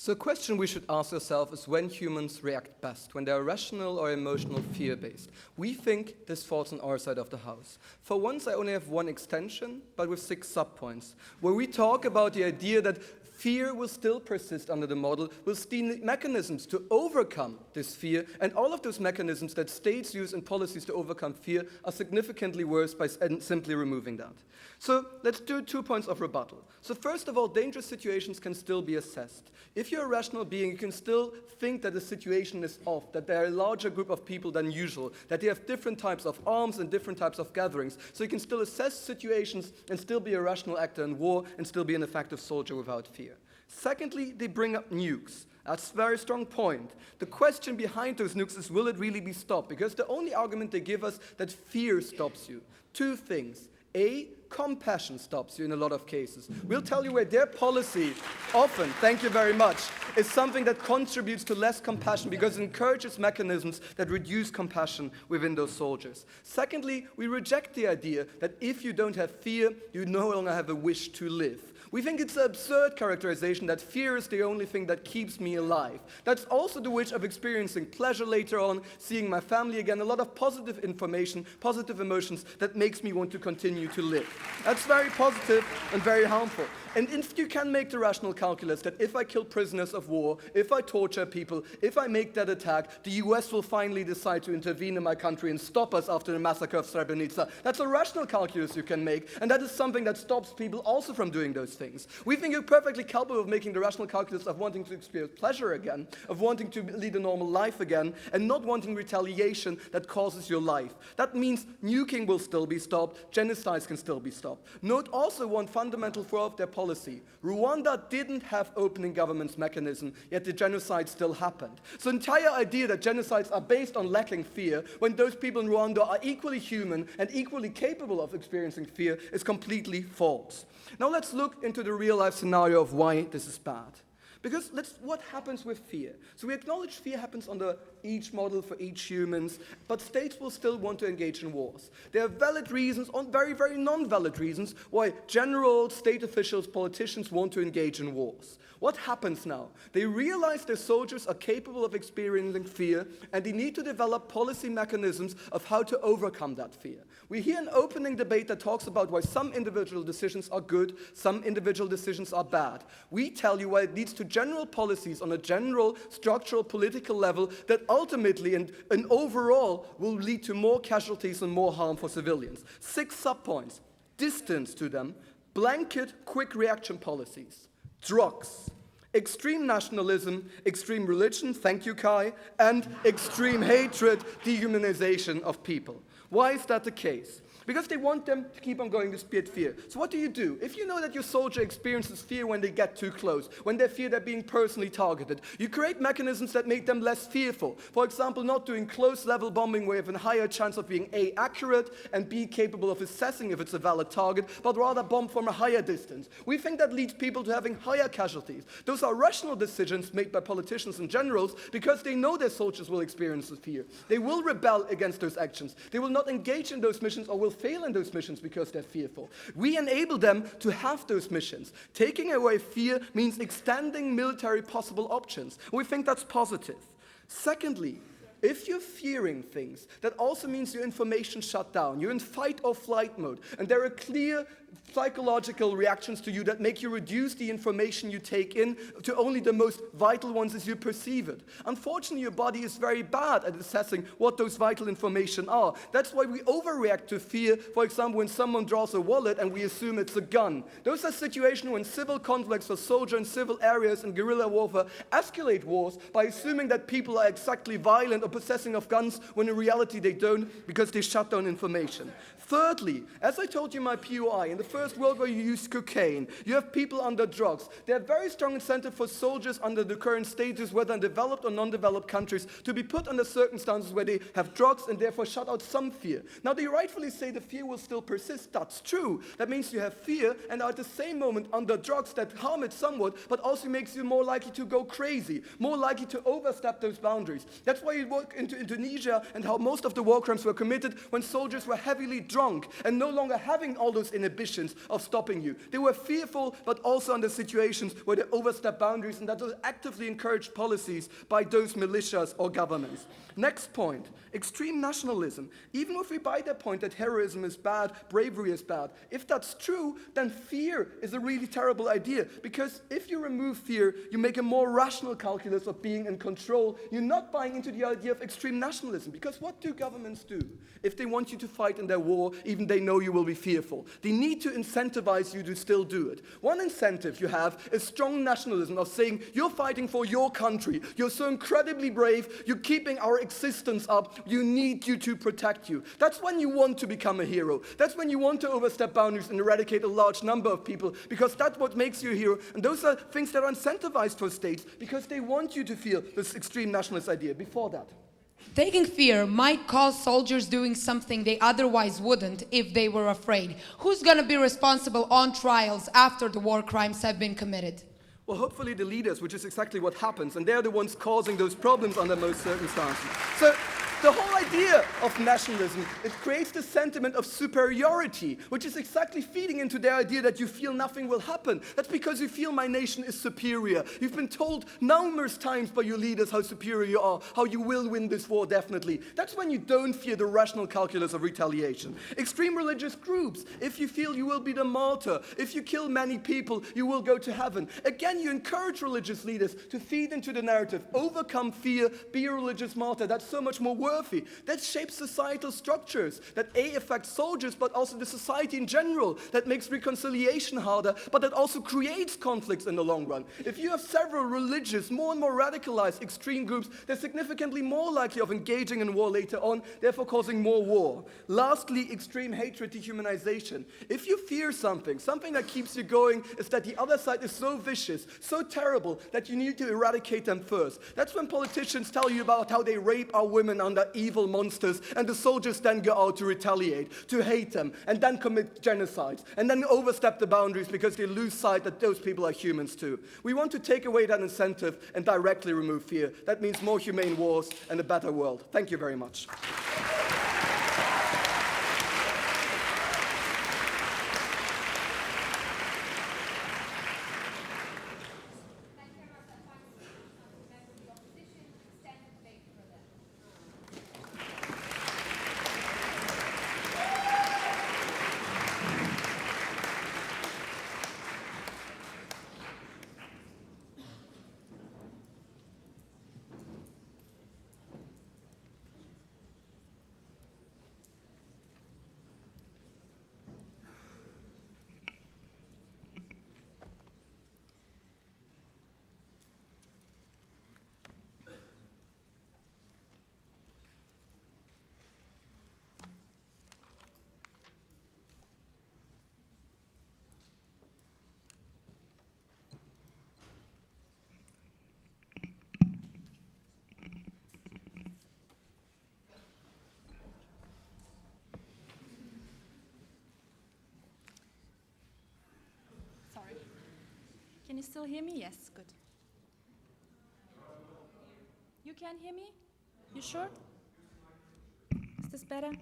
So a question we should ask ourselves is when humans react best, when they're rational or emotional fear-based. We think this falls on our side of the house. For once, I only have one extension, but with 6 subpoints, where we talk about the idea that fear will still persist under the model, will still need mechanisms to overcome this fear, and all of those mechanisms that states use in policies to overcome fear are significantly worse by simply removing that. So let's do 2 points of rebuttal. So first of all, dangerous situations can still be assessed. If you're a rational being, you can still think that the situation is off, that there are a larger group of people than usual, that they have different types of arms and different types of gatherings. So you can still assess situations and still be a rational actor in war and still be an effective soldier without fear. Secondly, they bring up nukes. That's a very strong point. The question behind those nukes is, will it really be stopped? Because the only argument they give us that fear stops you. 2 things. A, compassion stops you in a lot of cases. We'll tell you where their policy often, thank you very much, is something that contributes to less compassion because it encourages mechanisms that reduce compassion within those soldiers. Secondly, we reject the idea that if you don't have fear, you no longer have a wish to live. We think it's an absurd characterization that fear is the only thing that keeps me alive. That's also the wish of experiencing pleasure later on, seeing my family again, a lot of positive information, positive emotions that makes me want to continue to live. That's very positive and very harmful. And if you can make the rational calculus that if I kill prisoners of war, if I torture people, if I make that attack, the US will finally decide to intervene in my country and stop us after the massacre of Srebrenica. That's a rational calculus you can make, and that is something that stops people also from doing those things. We think you're perfectly capable of making the rational calculus of wanting to experience pleasure again, of wanting to lead a normal life again, and not wanting retaliation that causes your life. That means nuking will still be stopped, genocides can still be stopped. Note also one fundamental flaw of their policy. Rwanda didn't have opening governments mechanism, yet the genocide still happened. So the entire idea that genocides are based on lacking fear, when those people in Rwanda are equally human and equally capable of experiencing fear, is completely false. Now let's look into the real-life scenario of why this is bad. Because what happens with fear? So we acknowledge fear happens under each model for each humans, but states will still want to engage in wars. There are valid reasons, or very, very non-valid reasons, why generals, state officials, politicians want to engage in wars. What happens now? They realize their soldiers are capable of experiencing fear, and they need to develop policy mechanisms of how to overcome that fear. We hear an opening debate that talks about why some individual decisions are good, some individual decisions are bad. We tell you why it leads to general policies on a general structural political level that ultimately and overall will lead to more casualties and more harm for civilians. 6 subpoints. Distance to them, blanket quick reaction policies, drugs, extreme nationalism, extreme religion, thank you Kai, and extreme hatred, dehumanization of people. Why is that the case? Because they want them to keep on going to spread fear. So what do? If you know that your soldier experiences fear when they get too close, when they fear they're being personally targeted, you create mechanisms that make them less fearful. For example, not doing close-level bombing where you have a higher chance of being A, accurate, and B, capable of assessing if it's a valid target, but rather bomb from a higher distance. We think that leads people to having higher casualties. Those are rational decisions made by politicians and generals because they know their soldiers will experience fear. They will rebel against those actions. They will not engage in those missions or will fail in those missions because they're fearful. We enable them to have those missions. Taking away fear means extending military possible options. We think that's positive. Secondly, if you're fearing things, that also means your information shut down. You're in fight or flight mode, and there are clear psychological reactions to you that make you reduce the information you take in to only the most vital ones as you perceive it. Unfortunately, your body is very bad at assessing what those vital information are. That's why we overreact to fear, for example, when someone draws a wallet and we assume it's a gun. Those are situations when civil conflicts for soldier in civil areas and guerrilla warfare escalate wars by assuming that people are exactly violent or possessing of guns when in reality they don't because they shut down information. Thirdly, as I told you in my POI, in the First World War you used cocaine. You have people under drugs. There are very strong incentive for soldiers under the current status, whether in developed or non-developed countries, to be put under circumstances where they have drugs and therefore shut out some fear. Now they rightfully say the fear will still persist. That's true. That means you have fear and are at the same moment under drugs that harm it somewhat, but also makes you more likely to go crazy, more likely to overstep those boundaries. That's why you look into Indonesia and how most of the war crimes were committed when soldiers were heavily drunk and no longer having all those inhibitions conditions of stopping you. They were fearful, but also under situations where they overstep boundaries, and that was actively encouraged policies by those militias or governments. Next point, extreme nationalism. Even if we buy their point that heroism is bad, bravery is bad, if that's true, then fear is a really terrible idea, because if you remove fear, you make a more rational calculus of being in control. You're not buying into the idea of extreme nationalism, because what do governments do if they want you to fight in their war, even they know you will be fearful? They need to incentivize you to still do it. One incentive you have is strong nationalism of saying, you're fighting for your country, you're so incredibly brave, you're keeping our existence up, you need you to protect you. That's when you want to become a hero. That's when you want to overstep boundaries and eradicate a large number of people, because that's what makes you a hero. And those are things that are incentivized for states, because they want you to feel this extreme nationalist idea. Before that, Taking fear might cause soldiers doing something they otherwise wouldn't if they were afraid. Who's going to be responsible on trials after the war crimes have been committed? well, hopefully the leaders, which is exactly what happens, and they're the ones causing those problems under most circumstances. So the whole idea of nationalism, it creates the sentiment of superiority, which is exactly feeding into the idea that you feel nothing will happen. That's because you feel my nation is superior. You've been told numerous times by your leaders how superior you are, how you will win this war, definitely. That's when you don't fear the rational calculus of retaliation. Extreme religious groups, if you feel you will be the martyr, if you kill many people, you will go to heaven. Again, you encourage religious leaders to feed into the narrative, overcome fear, be a religious martyr. That's so much more worthy. That shapes societal structures that affect soldiers, but also the society in general. That makes reconciliation harder, but that also creates conflicts in the long run. If you have several religious, more and more radicalized extreme groups, they're significantly more likely of engaging in war later on, therefore causing more war. Lastly, extreme hatred, dehumanization. If you fear something that keeps you going is that the other side is so vicious, so terrible, that you need to eradicate them first. That's when politicians tell you about how they rape our women under evil monsters, and the soldiers then go out to retaliate, to hate them, and then commit genocides, and then overstep the boundaries because they lose sight that those people are humans too. We want to take away that incentive and directly remove fear. That means more humane wars and a better world. Thank you very much. Can you still hear me? Yes, good. You can hear me? You sure? Is this better? Okay.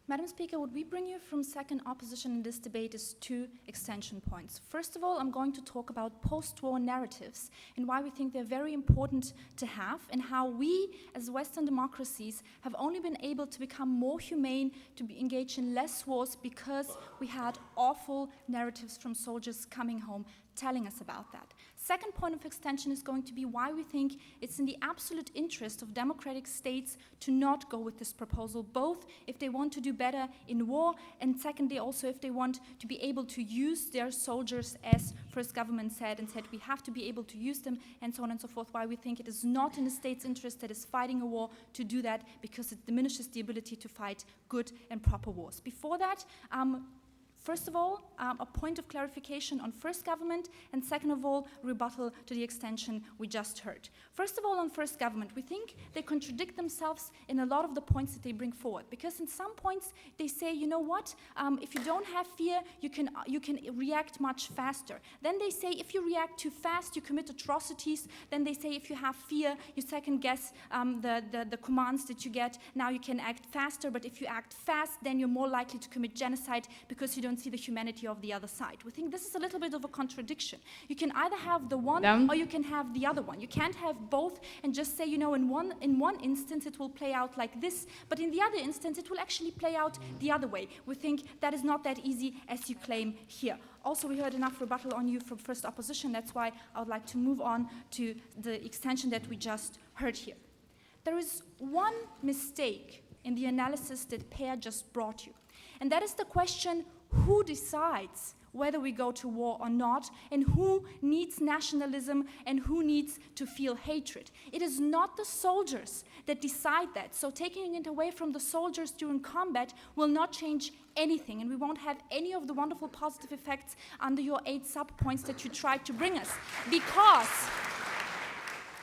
Madam Speaker, what we bring you from second opposition in this debate is two extension points. First of all, I'm going to talk about post-war narratives and why we think they're very important to have, and how we, as Western democracies, have only been able to become more humane, to be engaged in less wars because we had awful narratives from soldiers coming home telling us about that. Second point of extension is going to be why we think it's in the absolute interest of democratic states to not go with this proposal, both if they want to do better in war, and secondly also if they want to be able to use their soldiers, as first government said, and said we have to be able to use them, and so on and so forth, why we think it is not in the state's interest that is fighting a war to do that, because it diminishes the ability to fight good and proper wars. Before that, First of all, a point of clarification on first government, and second of all, rebuttal to the extension we just heard. First of all, on first government, we think they contradict themselves in a lot of the points that they bring forward, because in some points they say, you know what, if you don't have fear, you can react much faster. Then they say if you react too fast, you commit atrocities. Then they say if you have fear, you second guess the commands that you get. Now you can act faster, but if you act fast, then you're more likely to commit genocide because you don't see the humanity of the other side. We think this is a little bit of a contradiction. You can either have the one or you can have the other one. You can't have both and just say, you know, in one instance it will play out like this, but in the other instance it will actually play out the other way. We think that is not that easy as you claim here. Also, we heard enough rebuttal on you from first opposition. That's why I would like to move on to the extension that we just heard here. There is one mistake in the analysis that Per just brought you, and that is the question, who decides whether we go to war or not, and who needs nationalism and who needs to feel hatred. It is not the soldiers that decide that, so taking it away from the soldiers during combat will not change anything, and we won't have any of the wonderful positive effects under your 8 sub-points that you tried to bring us.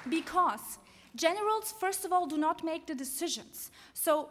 Because generals, first of all, do not make the decisions. So,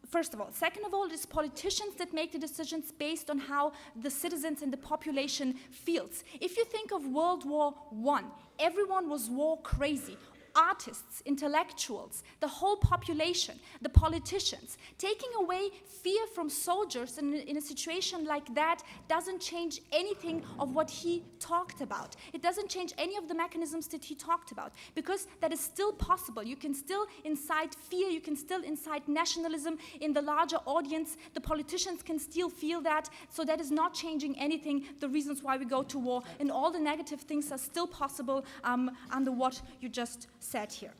first of all. Second of all, it is politicians that make the decisions based on how the citizens and the population feels. If you think of World War I, everyone was war crazy. Artists, intellectuals, the whole population, the politicians. Taking away fear from soldiers in a situation like that doesn't change anything of what he talked about. It doesn't change any of the mechanisms that he talked about, because that is still possible. You can still incite fear, you can still incite nationalism in the larger audience. The politicians can still feel that, so that is not changing anything, the reasons why we go to war, and all the negative things are still possible under what you just said here.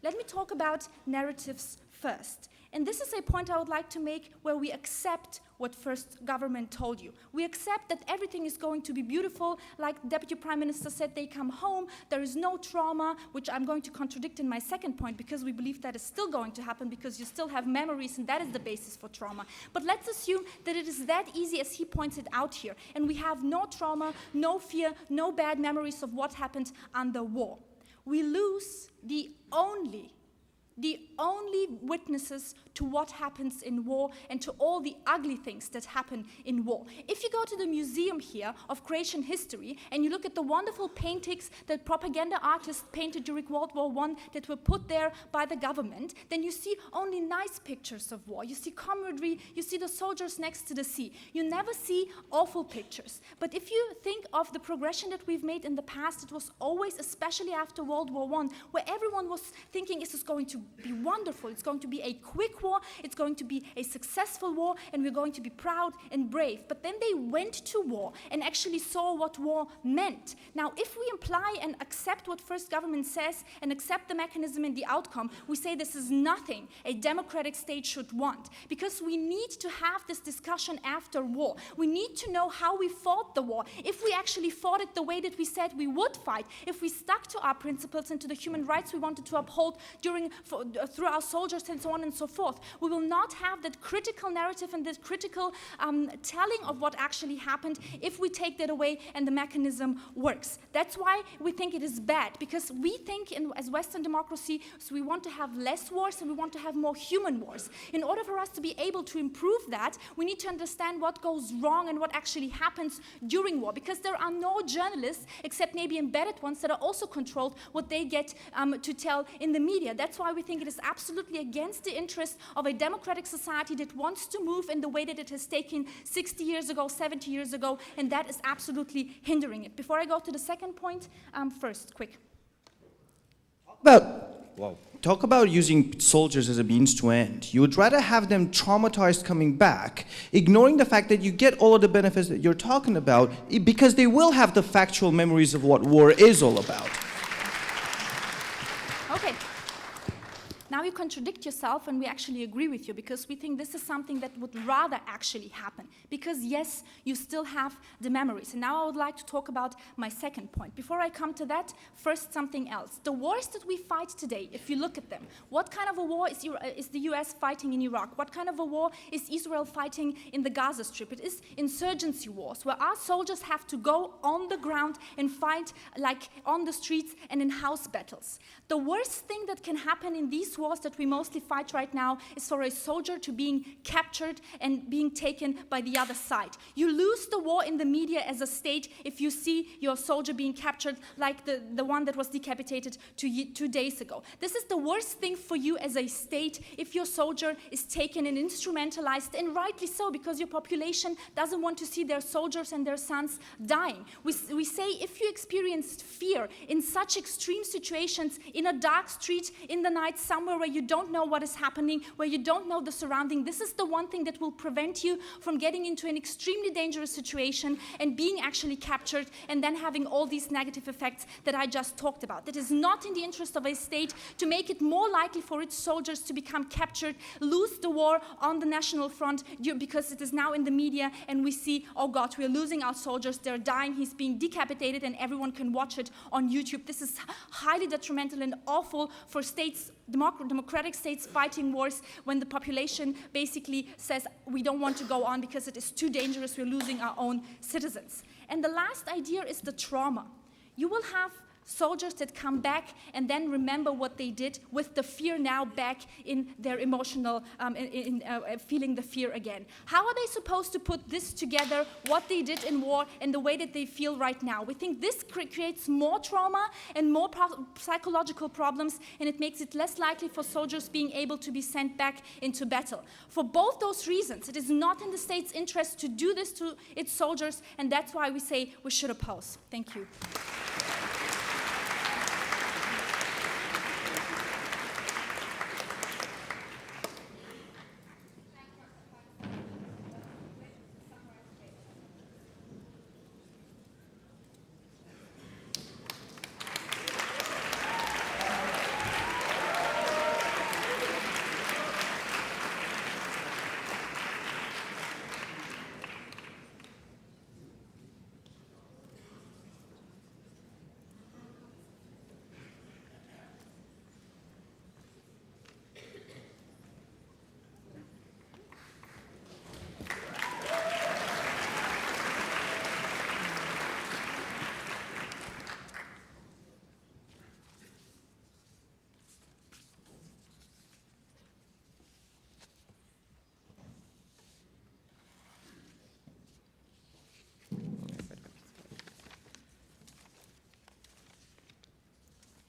Let me talk about narratives first. And this is a point I would like to make where we accept what first government told you. We accept that everything is going to be beautiful, like the Deputy Prime Minister said, they come home, there is no trauma, which I'm going to contradict in my second point, because we believe that is still going to happen, because you still have memories, and that is the basis for trauma. But let's assume that it is that easy as he pointed out here, and we have no trauma, no fear, no bad memories of what happened under war. We lose the only witnesses to what happens in war and to all the ugly things that happen in war. If you go to the museum here of Croatian history and you look at the wonderful paintings that propaganda artists painted during World War I that were put there by the government, then you see only nice pictures of war. You see camaraderie, you see the soldiers next to the sea. You never see awful pictures. But if you think of the progression that we've made in the past, it was always, especially after World War I, where everyone was thinking, is this going to be wonderful, it's going to be a quick war, it's going to be a successful war, and we're going to be proud and brave. But then they went to war and actually saw what war meant. Now, if we imply and accept what first government says and accept the mechanism and the outcome, we say this is nothing a democratic state should want, because we need to have this discussion after war. We need to know how we fought the war. If we actually fought it the way that we said we would fight, if we stuck to our principles and to the human rights we wanted to uphold through our soldiers and so on and so forth, we will not have that critical narrative and this critical telling of what actually happened if we take that away and the mechanism works. That's why we think it is bad, because we think as Western democracy, so we want to have less wars and we want to have more human wars. In order for us to be able to improve that, we need to understand what goes wrong and what actually happens during war, because there are no journalists, except maybe embedded ones, that are also controlled what they get to tell in the media. That's why we think it is absolutely against the interest of a democratic society that wants to move in the way that it has taken 60 years ago, 70 years ago, and that is absolutely hindering it. Before I go to the second point, first, quick. Talk about using soldiers as a means to end. You would rather have them traumatized coming back, ignoring the fact that you get all of the benefits that you're talking about, because they will have the factual memories of what war is all about. Okay. Now you contradict yourself, and we actually agree with you because we think this is something that would rather actually happen. Because yes, you still have the memories. And now I would like to talk about my second point. Before I come to that, first something else. The wars that we fight today, if you look at them, what kind of a war is the US fighting in Iraq? What kind of a war is Israel fighting in the Gaza Strip? It is insurgency wars, where our soldiers have to go on the ground and fight like on the streets and in house battles. The worst thing that can happen in these wars that we mostly fight right now is for a soldier to being captured and being taken by the other side. You lose the war in the media as a state if you see your soldier being captured like the one that was decapitated 2 days ago. This is the worst thing for you as a state if your soldier is taken and instrumentalized, and rightly so, because your population doesn't want to see their soldiers and their sons dying. We say if you experienced fear in such extreme situations, in a dark street, in the night, somewhere where you don't know what is happening, where you don't know the surrounding, this is the one thing that will prevent you from getting into an extremely dangerous situation and being actually captured and then having all these negative effects that I just talked about. It is not in the interest of a state to make it more likely for its soldiers to become captured, lose the war on the national front because it is now in the media and we see, oh God, we're losing our soldiers, they're dying, he's being decapitated, and everyone can watch it on YouTube. This is highly detrimental and awful for states, democratic states fighting wars when the population basically says we don't want to go on because it is too dangerous, we're losing our own citizens. And the last idea is the trauma. You will have soldiers that come back and then remember what they did with the fear now back in their emotional, feeling the fear again. How are they supposed to put this together, what they did in war and the way that they feel right now? We think this creates more trauma and more psychological problems, and it makes it less likely for soldiers being able to be sent back into battle. For both those reasons, it is not in the state's interest to do this to its soldiers, and that's why we say we should oppose. Thank you.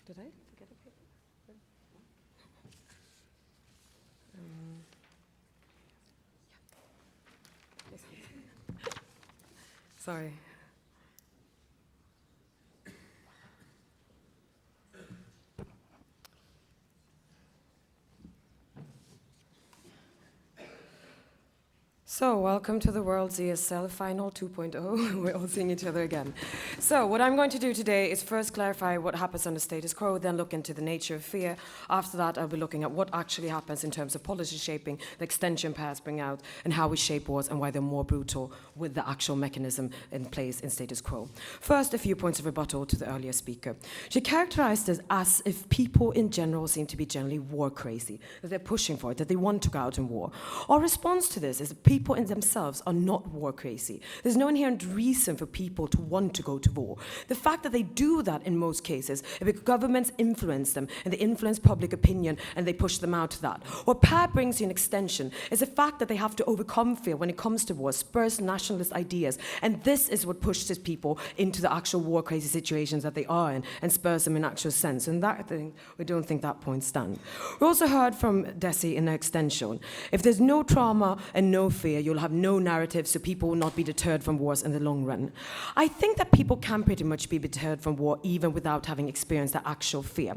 Did I forget a paper? Sorry. So, welcome to the world's ESL Final 2.0. We're all seeing each other again. So, what I'm going to do today is first clarify what happens on the status quo, then look into the nature of fear. After that, I'll be looking at what actually happens in terms of policy shaping, the extension paths bring out, and how we shape wars and why they're more brutal with the actual mechanism in place in status quo. First, a few points of rebuttal to the earlier speaker. She characterized this as if people in general seem to be generally war crazy, that they're pushing for it, that they want to go out in war. Our response to this is that people in themselves are not war crazy. There's no inherent reason for people to want to go to war. The fact that they do that in most cases is because governments influence them and they influence public opinion and they push them out to that. What Per brings you an extension is the fact that they have to overcome fear when it comes to war, spurs nationalist ideas, and this is what pushes people into the actual war crazy situations that they are in and spurs them in actual sense. And that thing, we don't think that point stands. We also heard from Desi in her extension. If there's no trauma and no fear, fear, you'll have no narrative, so people will not be deterred from wars in the long run. I think that people can pretty much be deterred from war even without having experienced the actual fear.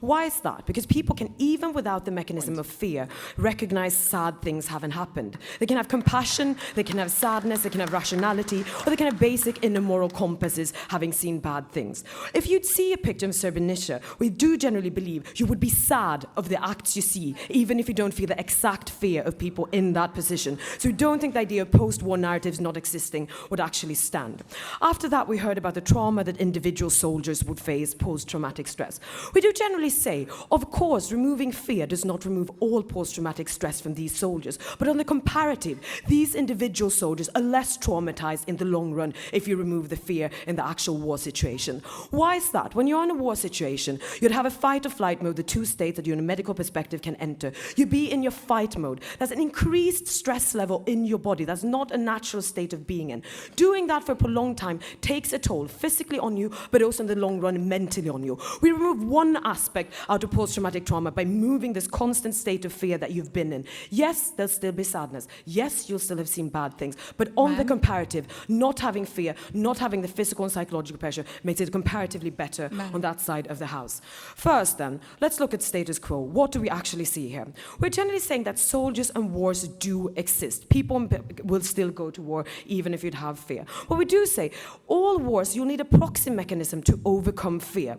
Why is that? Because people can, even without the mechanism of fear, recognize sad things haven't happened. They can have compassion, they can have sadness, they can have rationality, or they can have basic inner moral compasses, having seen bad things. If you'd see a picture of Srebrenica, we do generally believe you would be sad of the acts you see, even if you don't feel the exact fear of people in that position. So we don't think the idea of post-war narratives not existing would actually stand. After that, we heard about the trauma that individual soldiers would face post-traumatic stress. We do generally say, of course, removing fear does not remove all post-traumatic stress from these soldiers, but on the comparative, these individual soldiers are less traumatized in the long run if you remove the fear in the actual war situation. Why is that? When you're in a war situation, you'd have a fight or flight mode, the two states that you in a medical perspective can enter. You'd be in your fight mode. That's an increased stress level in your body. That's not a natural state of being in. Doing that for a prolonged time takes a toll physically on you, but also in the long run mentally on you. We remove one aspect out of post-traumatic trauma by moving this constant state of fear that you've been in. Yes, there'll still be sadness. Yes, you'll still have seen bad things. But on the comparative, not having fear, not having the physical and psychological pressure makes it comparatively better on that side of the house. First then, let's look at status quo. What do we actually see here? We're generally saying that soldiers and wars do exist. People will still go to war even if you'd have fear. But we do say, all wars, you'll need a proxy mechanism to overcome fear.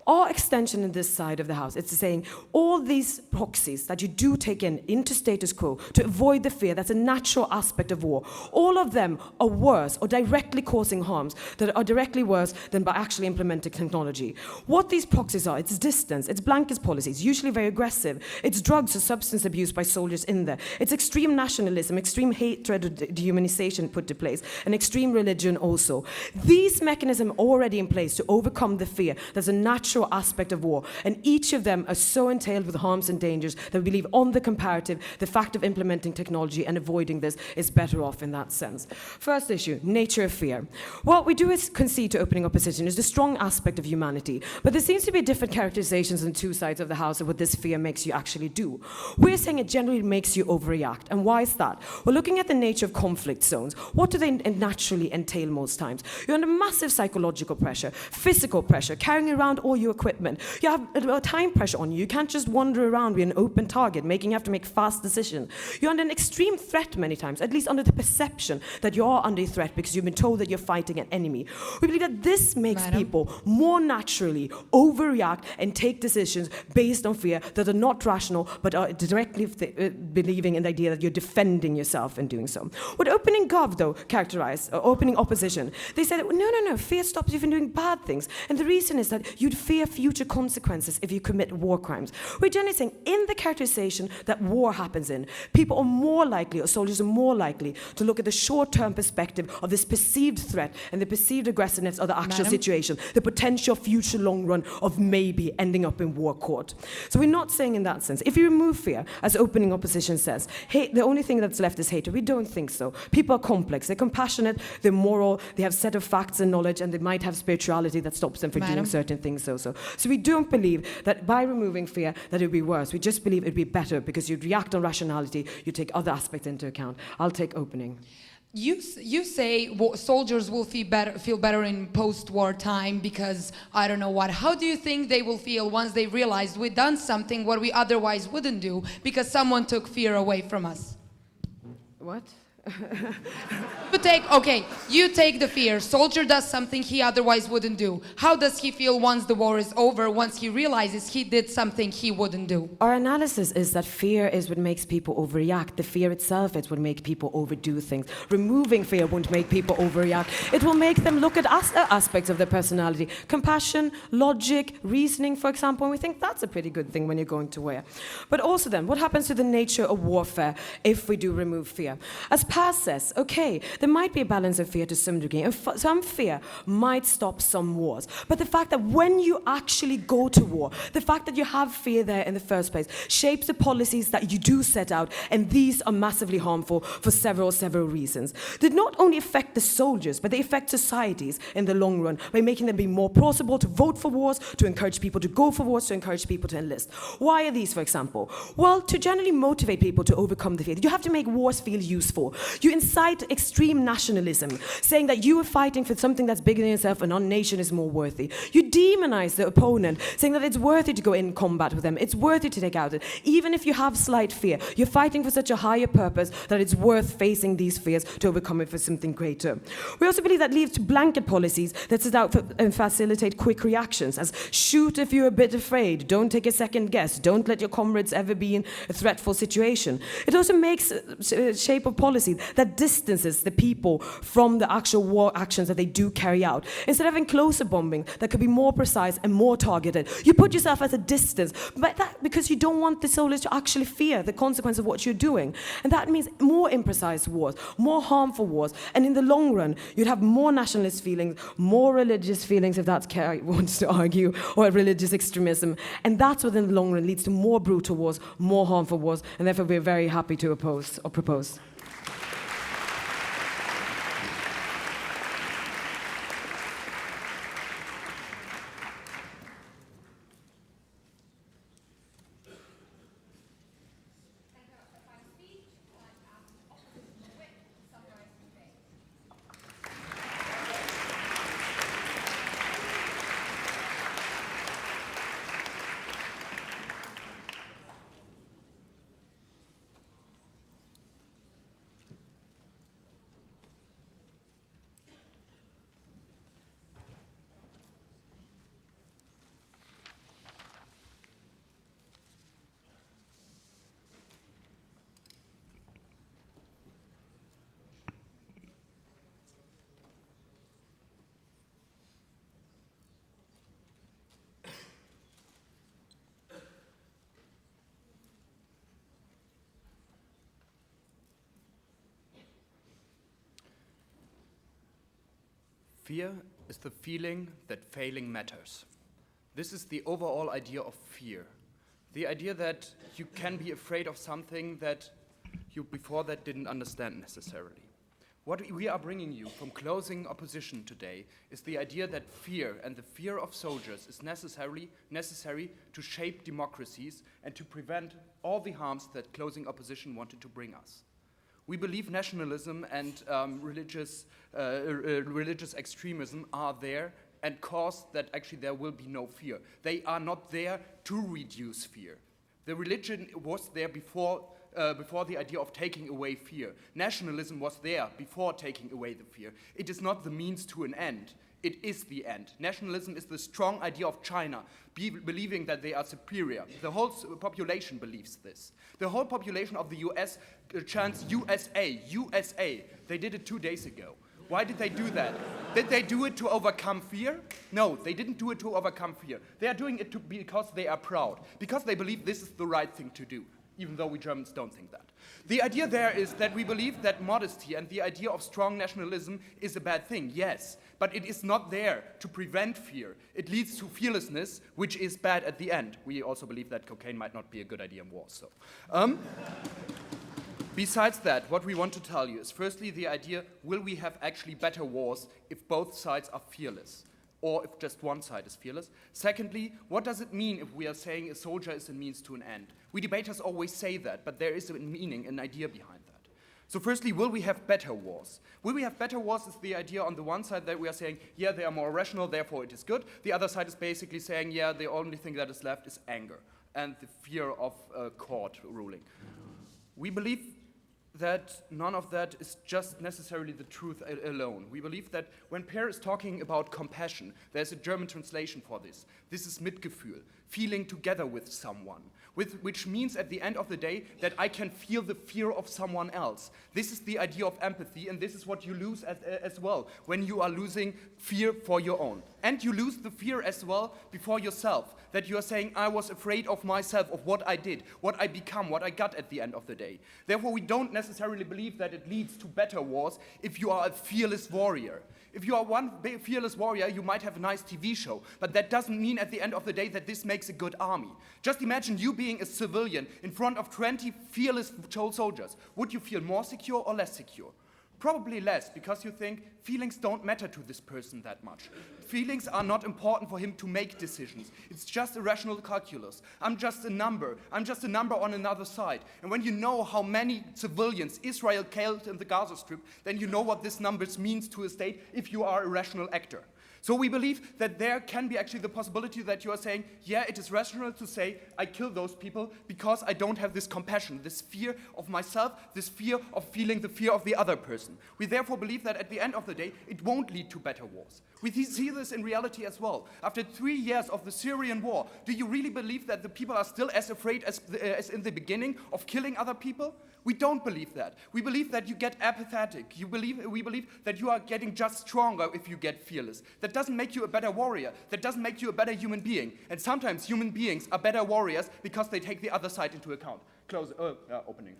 Our extension in this side of the house, it's saying all these proxies that you do take into status quo to avoid the fear, that's a natural aspect of war. All of them are worse or directly causing harms that are directly worse than by actually implementing technology. What these proxies are, it's distance, it's blanket policies, usually very aggressive, it's drugs or substance abuse by soldiers in there, it's extreme nationalism, extreme hatred or dehumanization put to place, and extreme religion also. These mechanisms are already in place to overcome the fear. There's a natural aspect of war, and each of them are so entailed with harms and dangers that we believe on the comparative, the fact of implementing technology and avoiding this is better off in that sense. First issue, nature of fear. What we do is concede to opening opposition is the strong aspect of humanity, but there seems to be different characterizations on two sides of the house of what this fear makes you actually do. We're saying it generally makes you overreact, and why is that? We're looking at the nature of conflict zones. What do they naturally entail most times? You're under massive psychological pressure, physical pressure, carrying around all your equipment. You have a time pressure on you. You can't just wander around with an open target, you have to make fast decisions. You're under an extreme threat many times, at least under the perception that you are under a threat because you've been told that you're fighting an enemy. We believe that this makes people more naturally overreact and take decisions based on fear that are not rational, but are directly believing in the idea that you're defending yourself in doing so. What opening gov, though, characterized, or opening opposition, they said, no, fear stops you from doing bad things. And the reason is that you'd fear future consequences if you commit war crimes. We're generally saying, in the characterization that war happens in, people are more likely, or soldiers are more likely, to look at the short-term perspective of this perceived threat and the perceived aggressiveness of the actual situation, the potential future long run of maybe ending up in war court. So we're not saying in that sense, if you remove fear, as opening opposition says, the only thing that's left is hatred. We don't think so. People are complex, they're compassionate, they're moral, they have a set of facts and knowledge, and they might have spirituality that stops them from doing certain things also. So we don't believe that by removing fear that it would be worse. We just believe it would be better because you'd react on rationality, you take other aspects into account. I'll take opening. You say soldiers will feel better in post-war time because I don't know what. How do you think they will feel once they realize we've done something what we otherwise wouldn't do because someone took fear away from us? What? You take the fear. Soldier does something he otherwise wouldn't do. How does he feel once the war is over, once he realizes he did something he wouldn't do? Our analysis is that fear is what makes people overreact. The fear itself is what makes people overdo things. Removing fear won't make people overreact. It will make them look at aspects of their personality. Compassion, logic, reasoning, for example. And we think that's a pretty good thing when you're going to war. But also then, what happens to the nature of warfare if we do remove fear? As Paz says, okay, there might be a balance of fear to some degree, and some fear might stop some wars. But the fact that when you actually go to war, the fact that you have fear there in the first place shapes the policies that you do set out, and these are massively harmful for several reasons. They not only affect the soldiers, but they affect societies in the long run by making them be more plausible to vote for wars, to encourage people to go for wars, to encourage people to enlist. Why are these, for example? Well, to generally motivate people to overcome the fear, you have to make wars feel useful. You incite extreme nationalism, saying that you are fighting for something that's bigger than yourself and our nation is more worthy. You demonize the opponent, saying that it's worthy to go in combat with them, it's worthy to take out it. Even if you have slight fear, you're fighting for such a higher purpose that it's worth facing these fears to overcome it for something greater. We also believe that leads to blanket policies that set out and facilitate quick reactions, as shoot if you're a bit afraid, don't take a second guess, don't let your comrades ever be in a threatful situation. It also makes a shape of policy that distances the people from the actual war actions that they do carry out. Instead of having closer bombing that could be more precise and more targeted, you put yourself at a distance, but that because you don't want the soldiers to actually fear the consequence of what you're doing. And that means more imprecise wars, more harmful wars, and in the long run, you'd have more nationalist feelings, more religious feelings, if that's Kerry wants to argue, or religious extremism. And that's what in the long run leads to more brutal wars, more harmful wars, and therefore we're very happy to oppose or propose. Fear is the feeling that failing matters. This is the overall idea of fear. The idea that you can be afraid of something that you before that didn't understand necessarily. What we are bringing you from closing opposition today is the idea that fear and the fear of soldiers is necessary to shape democracies and to prevent all the harms that closing opposition wanted to bring us. We believe nationalism and religious extremism are there and cause that actually there will be no fear. They are not there to reduce fear. The religion was there before the idea of taking away fear. Nationalism was there before taking away the fear. It is not the means to an end. It is the end. Nationalism is the strong idea of China, believing that they are superior. The whole population believes this. The whole population of the US chants USA, USA. They did it 2 days ago. Why did they do that? Did they do it to overcome fear? No, they didn't do it to overcome fear. They are doing it because they are proud, because they believe this is the right thing to do, even though we Germans don't think that. The idea there is that we believe that modesty and the idea of strong nationalism is a bad thing, yes, but it is not there to prevent fear. It leads to fearlessness, which is bad at the end. We also believe that cocaine might not be a good idea in war, so. Besides that, what we want to tell you is firstly the idea, will we have actually better wars if both sides are fearless? Or if just one side is fearless. Secondly, what does it mean if we are saying a soldier is a means to an end? We debaters always say that, but there is a meaning, an idea behind that. So firstly, will we have better wars? Will we have better wars is the idea on the one side that we are saying, yeah, they are more rational, therefore it is good. The other side is basically saying, yeah, the only thing that is left is anger and the fear of court ruling. We believe that none of that is just necessarily the truth alone. We believe that when Per is talking about compassion, there's a German translation for this. This is Mitgefühl, feeling together with someone, which means at the end of the day that I can feel the fear of someone else. This is the idea of empathy, and this is what you lose as well when you are losing fear for your own. And you lose the fear as well before yourself, that you are saying, I was afraid of myself, of what I did, what I become, what I got at the end of the day. Therefore, we don't necessarily believe that it leads to better wars if you are a fearless warrior. If you are one fearless warrior, you might have a nice TV show, but that doesn't mean at the end of the day that this makes a good army. Just imagine you being a civilian in front of 20 fearless soldiers. Would you feel more secure or less secure? Probably less, because you think feelings don't matter to this person that much. Feelings are not important for him to make decisions. It's just a rational calculus. I'm just a number. I'm just a number on another side. And when you know how many civilians Israel killed in the Gaza Strip, then you know what this numbers means to a state if you are a rational actor. So we believe that there can be actually the possibility that you are saying, yeah, it is rational to say, I kill those people because I don't have this compassion, this fear of myself, this fear of feeling the fear of the other person. We therefore believe that at the end of the day, it won't lead to better wars. We see this in reality as well. After 3 years of the Syrian war, do you really believe that the people are still as afraid as in the beginning of killing other people? We don't believe that. We believe that you get apathetic. We believe that you are getting just stronger if you get fearless. That doesn't make you a better warrior. That doesn't make you a better human being. And sometimes human beings are better warriors because they take the other side into account. Opening.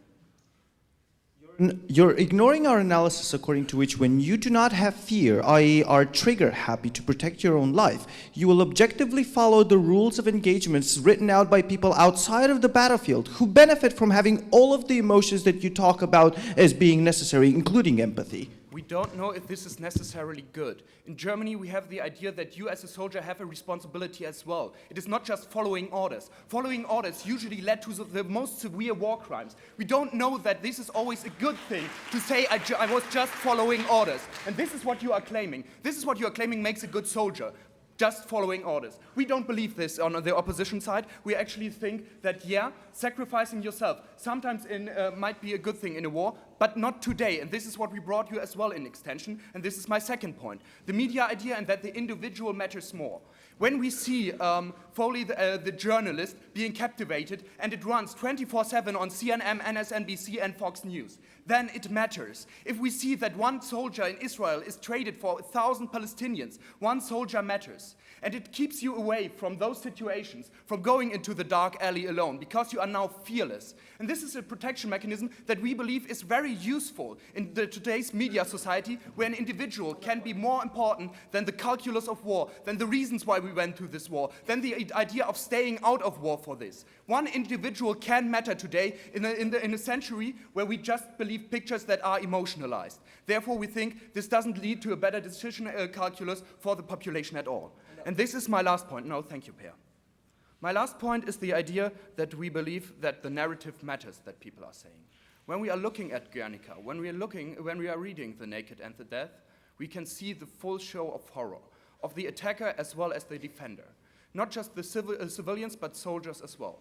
You're ignoring our analysis according to which when you do not have fear, i.e. are trigger happy to protect your own life, you will objectively follow the rules of engagements written out by people outside of the battlefield who benefit from having all of the emotions that you talk about as being necessary, including empathy. We don't know if this is necessarily good. In Germany, we have the idea that you as a soldier have a responsibility as well. It is not just following orders. Following orders usually led to the most severe war crimes. We don't know that this is always a good thing to say, I was just following orders. And this is what you are claiming. This is what you are claiming makes a good soldier. Just following orders. We don't believe this on the opposition side. We actually think that, yeah, sacrificing yourself sometimes might be a good thing in a war, but not today. And this is what we brought you as well in extension. And this is my second point. The media idea and that the individual matters more. When we see Foley, the journalist, being captivated, and it runs 24/7 on CNN, MSNBC, and Fox News, then it matters. If we see that one soldier in Israel is traded for 1,000 Palestinians, one soldier matters. And it keeps you away from those situations, from going into the dark alley alone, because you are now fearless. And this is a protection mechanism that we believe is very useful in today's media society, where an individual can be more important than the calculus of war, than the reasons why we went through this war, than the idea of staying out of war for this. One individual can matter today in a century where we just believe pictures that are emotionalized. Therefore, we think this doesn't lead to a better decision calculus for the population at all. And this is my last point. No, thank you, Per. My last point is the idea that we believe that the narrative matters that people are saying. When we are looking at Guernica, when we are reading The Naked and the Death, we can see the full show of horror, of the attacker as well as the defender. Not just the civilians, but soldiers as well.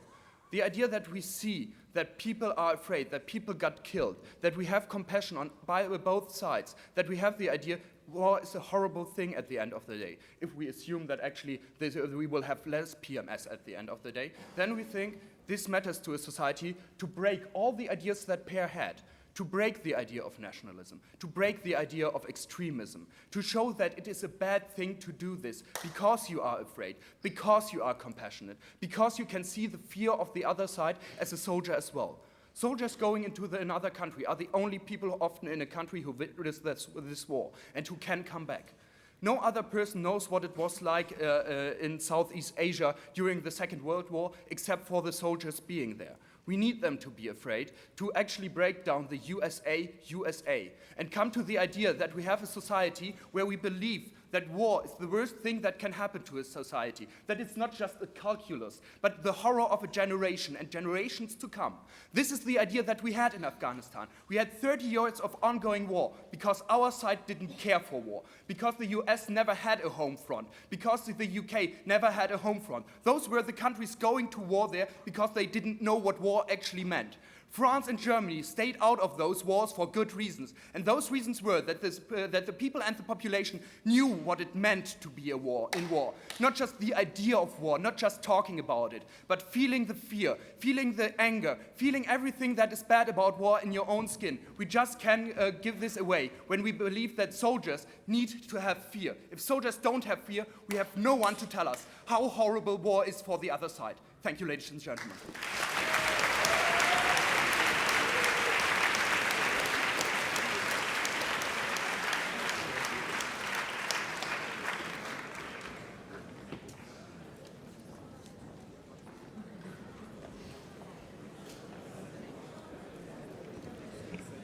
The idea that we see that people are afraid, that people got killed, that we have compassion by both sides, that we have the idea war is a horrible thing at the end of the day. If we assume that actually we will have less PMS at the end of the day, then we think this matters to a society to break all the ideas that Per had, to break the idea of nationalism, to break the idea of extremism, to show that it is a bad thing to do this because you are afraid, because you are compassionate, because you can see the fear of the other side as a soldier as well. Soldiers going into another country are the only people often in a country who witnessed this war and who can come back. No other person knows what it was like in Southeast Asia during the Second World War except for the soldiers being there. We need them to be afraid, to actually break down the USA, and come to the idea that we have a society where we believe that war is the worst thing that can happen to a society, that it's not just a calculus, but the horror of a generation and generations to come. This is the idea that we had in Afghanistan. We had 30 years of ongoing war because our side didn't care for war, because the US never had a home front, because the UK never had a home front. Those were the countries going to war there because they didn't know what war actually meant. France and Germany stayed out of those wars for good reasons. And those reasons were that the people and the population knew what it meant to be in war. Not just the idea of war, not just talking about it, but feeling the fear, feeling the anger, feeling everything that is bad about war in your own skin. We just can give this away when we believe that soldiers need to have fear. If soldiers don't have fear, we have no one to tell us how horrible war is for the other side. Thank you, ladies and gentlemen.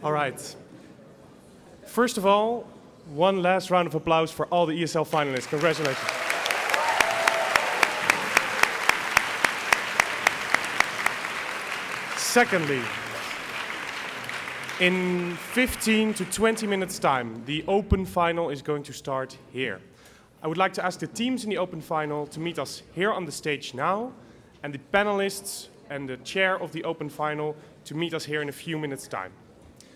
All right. First of all, one last round of applause for all the ESL finalists. Congratulations. Secondly, in 15 to 20 minutes time, the open final is going to start here. I would like to ask the teams in the open final to meet us here on the stage now, and the panelists and the chair of the open final to meet us here in a few minutes time.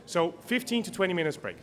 So 15 to 20 minutes break.